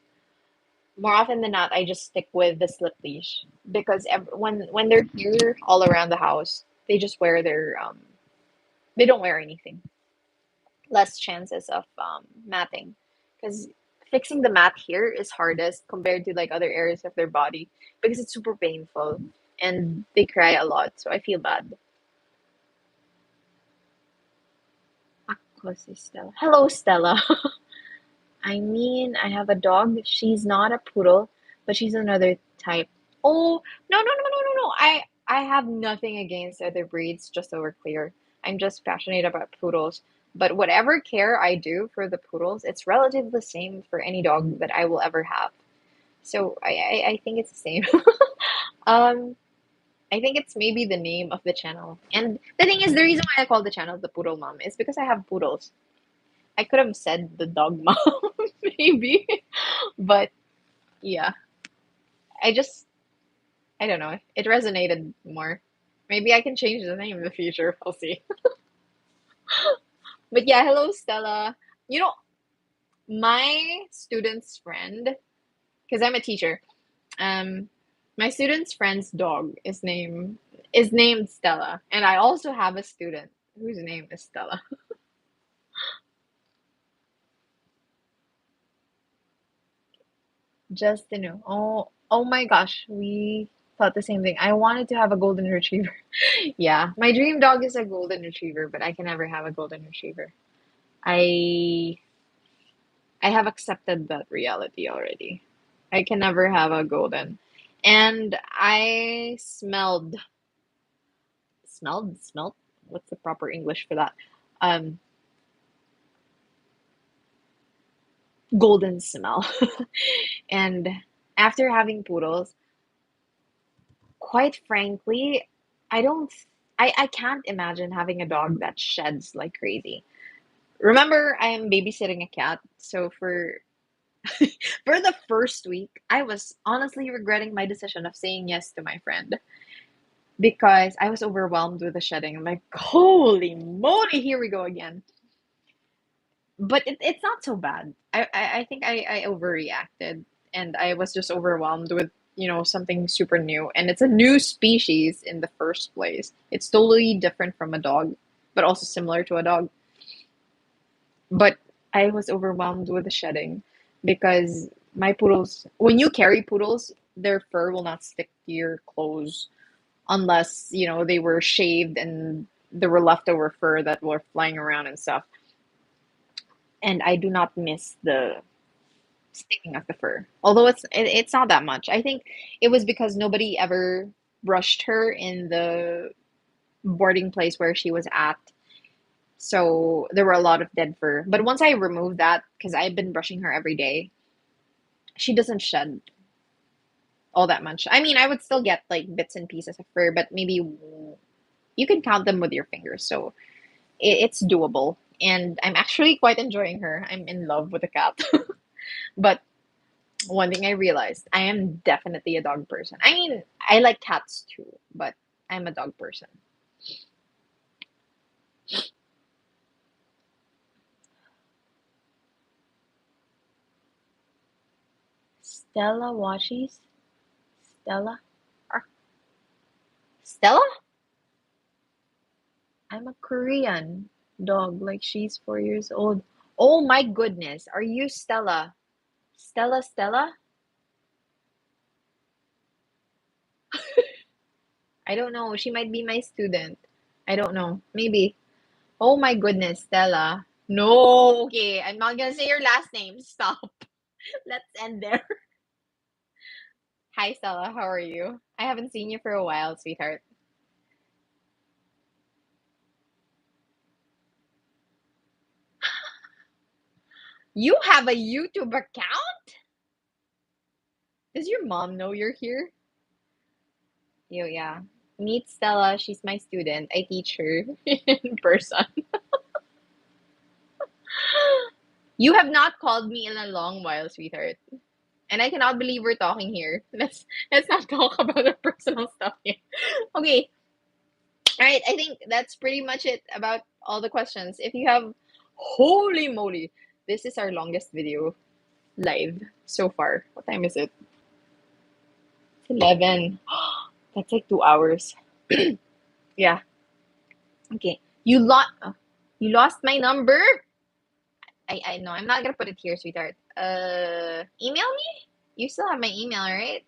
More often than not, I just stick with the slip leash because when they're here all around the house, they just wear their they don't wear anything. Less chances of matting because fixing the mat here is hardest compared to like other areas of their body because it's super painful and they cry a lot, so I feel bad. Ako si Stella. Hello, Stella. I mean, I have a dog. She's not a poodle, but she's another type. Oh, no, no, no, no, no, no. I have nothing against other breeds, just so we're clear. I'm just passionate about poodles. But whatever care I do for the poodles, it's relatively the same for any dog that I will ever have. So I think it's the same. um, I think it's maybe the name of the channel. And the thing is, the reason why I call the channel the Poodle Mom is because I have poodles. I could have said the dog mom, maybe. But yeah, I just, I don't know. It resonated more. Maybe I can change the name in the future. We'll see. But yeah, hello, Stella. You know, my student's friend, because I'm a teacher, um, my student's friend's dog is named Stella, and I also have a student whose name is Stella. Just to know. Oh, oh my gosh, we thought the same thing. I wanted to have a golden retriever. Yeah, my dream dog is a golden retriever, but I can never have a golden retriever. I I have accepted that reality already. I can never have a golden. And I smelled? What's the proper English for that? Um, Golden smell. And after having poodles, quite frankly, I don't, I can't imagine having a dog that sheds like crazy. Remember, I am babysitting a cat, so for the first week, I was honestly regretting my decision of saying yes to my friend because I was overwhelmed with the shedding. I'm like, holy moly, here we go again. But it's not so bad. I think I overreacted and I was just overwhelmed with, something super new. And it's a new species in the first place. It's totally different from a dog, but also similar to a dog. But I was overwhelmed with the shedding because my poodles, when you carry poodles, their fur will not stick to your clothes. unless, they were shaved and there were leftover fur that were flying around and stuff. And I do not miss the sticking of the fur. Although it's not that much. I think it was because nobody ever brushed her in the boarding place where she was at. So there were a lot of dead fur. But once I removed that, because I've been brushing her every day, she doesn't shed all that much. I mean, I would still get like bits and pieces of fur, but maybe you can count them with your fingers. So it's doable. And I'm actually quite enjoying her. I'm in love with the cat. But one thing I realized, I am definitely a dog person. I mean, I like cats too, but I'm a dog person. Stella washies? Stella? Ar- Stella? I'm a Korean dog, like she's 4 years old. Oh my goodness, are you Stella? Stella? I don't know. She might be my student. I don't know. Maybe. Oh my goodness, Stella. No, okay. I'm not gonna say your last name. Stop. Let's end there. Hi, Stella. How are you? I haven't seen you for a while, sweetheart. You have a YouTube account? Does your mom know you're here? Yeah. Meet Stella. She's my student. I teach her in person. You have not called me in a long while, sweetheart. And I cannot believe we're talking here. Let's not talk about our personal stuff here. Okay. All right. I think that's pretty much it about all the questions. If you have, holy moly, this is our longest video live so far. What time is it? It's 11. That's like 2 hours. Yeah. Okay. You lost my number? I know. I'm not gonna put it here, sweetheart. Email me? You still have my email, right?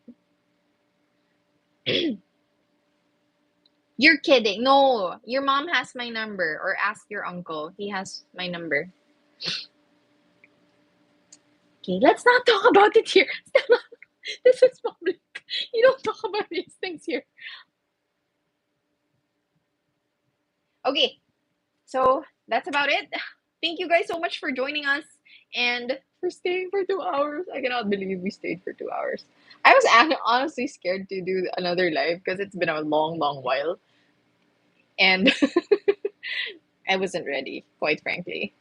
You're kidding. No, your mom has my number, or ask your uncle. He has my number. Okay, let's not talk about it here. Stella, this is public. You don't talk about these things here. Okay, so that's about it. Thank you guys so much for joining us and for staying for 2 hours. I cannot believe we stayed for 2 hours. I was honestly scared to do another live because it's been a long, long while. And I wasn't ready, quite frankly.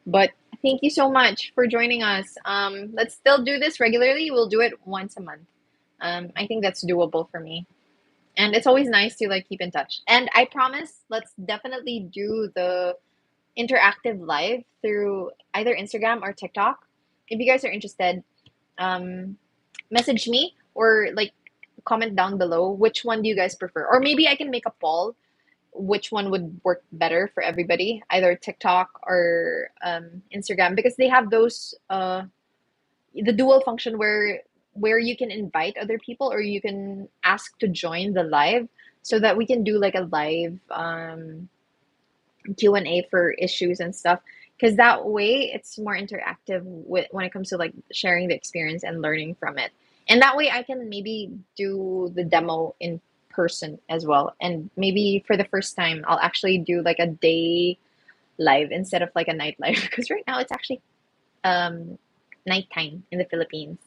But thank you so much for joining us. Let's still do this regularly. We'll do it once a month. I think that's doable for me. And it's always nice to like keep in touch. And I promise, let's definitely do the interactive live through either Instagram or TikTok. If you guys are interested, um, message me or like comment down below which one do you guys prefer. Or maybe I can make a poll which one would work better for everybody, either TikTok or Instagram, because they have those the dual function where you can invite other people or you can ask to join the live, so that we can do like a live Q&A for issues and stuff, because that way it's more interactive with when it comes to like sharing the experience and learning from it. And that way I can maybe do the demo in person as well. And maybe for the first time I'll actually do like a day live instead of like a night live because right now it's actually um nighttime in the Philippines.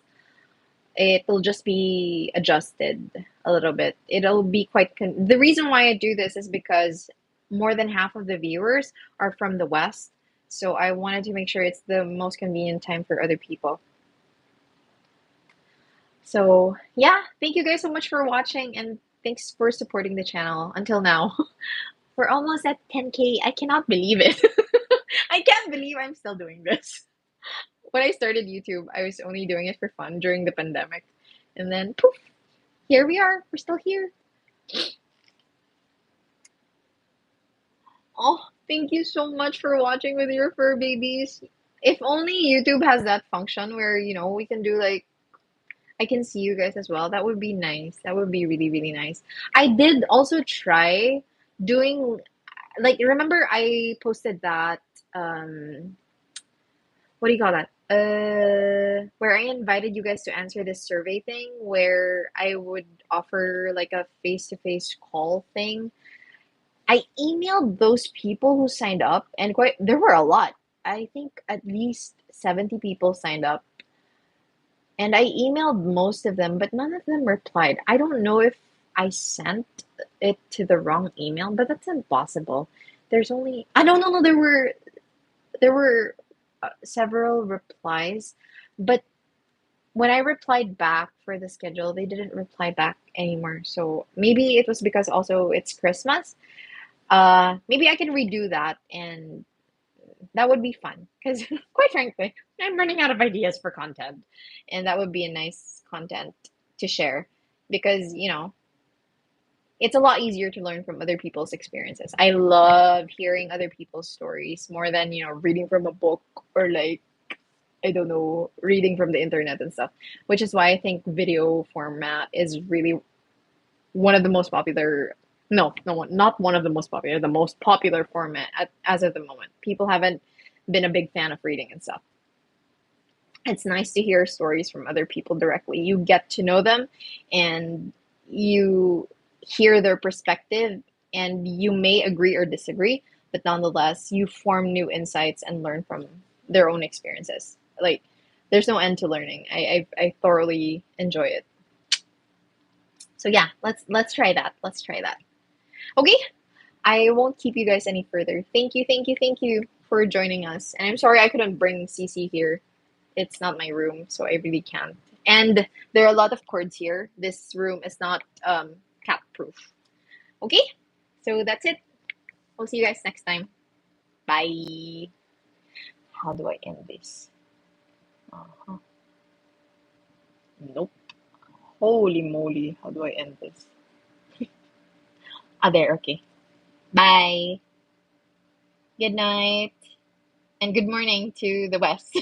It'll just be adjusted a little bit. It'll be the reason why I do this is because more than half of the viewers are from the West. So I wanted to make sure it's the most convenient time for other people. So yeah, thank you guys so much for watching and thanks for supporting the channel until now. We're almost at 10K. I cannot believe it. I can't believe I'm still doing this. When I started YouTube, I was only doing it for fun during the pandemic. And then poof, here we are. We're still here. Oh, thank you so much for watching with your fur babies. If only YouTube has that function where, we can do like I can see you guys as well. That would be nice. That would be really, really nice. I did also try doing, like, remember I posted that, um, what do you call that? Where I invited you guys to answer this survey thing, where I would offer like a face-to-face call thing. I emailed those people who signed up, and quite there were a lot. I think at least 70 people signed up, and I emailed most of them, but none of them replied. I don't know if I sent it to the wrong email, but that's impossible. There's only I don't know. No, there were several replies, but when I replied back for the schedule, they didn't reply back anymore. So maybe it was because also it's Christmas. Maybe I can redo that, and that would be fun. Because quite frankly, I'm running out of ideas for content, and that would be a nice content to share. Because it's a lot easier to learn from other people's experiences. I love hearing other people's stories more than reading from a book, or like I don't know, reading from the internet and stuff. Which is why I think video format is really one of the most popular. No, no one, not one of the most popular, the most popular format as of the moment. People haven't been a big fan of reading and stuff. It's nice to hear stories from other people directly. You get to know them, and you hear their perspective, and you may agree or disagree, but nonetheless, you form new insights and learn from their own experiences. Like, there's no end to learning. I thoroughly enjoy it. So yeah, let's try that. Let's try that. Okay, I won't keep you guys any further. Thank you for joining us. And I'm sorry I couldn't bring CC here. It's not my room, so I really can't. And there are a lot of cords here. This room is not cat proof. Okay, so that's it. We'll see you guys next time. Bye. How do I end this? Uh-huh. Nope. Holy moly. How do I end this? Ah, there. Okay. Bye. Good night. And good morning to the West.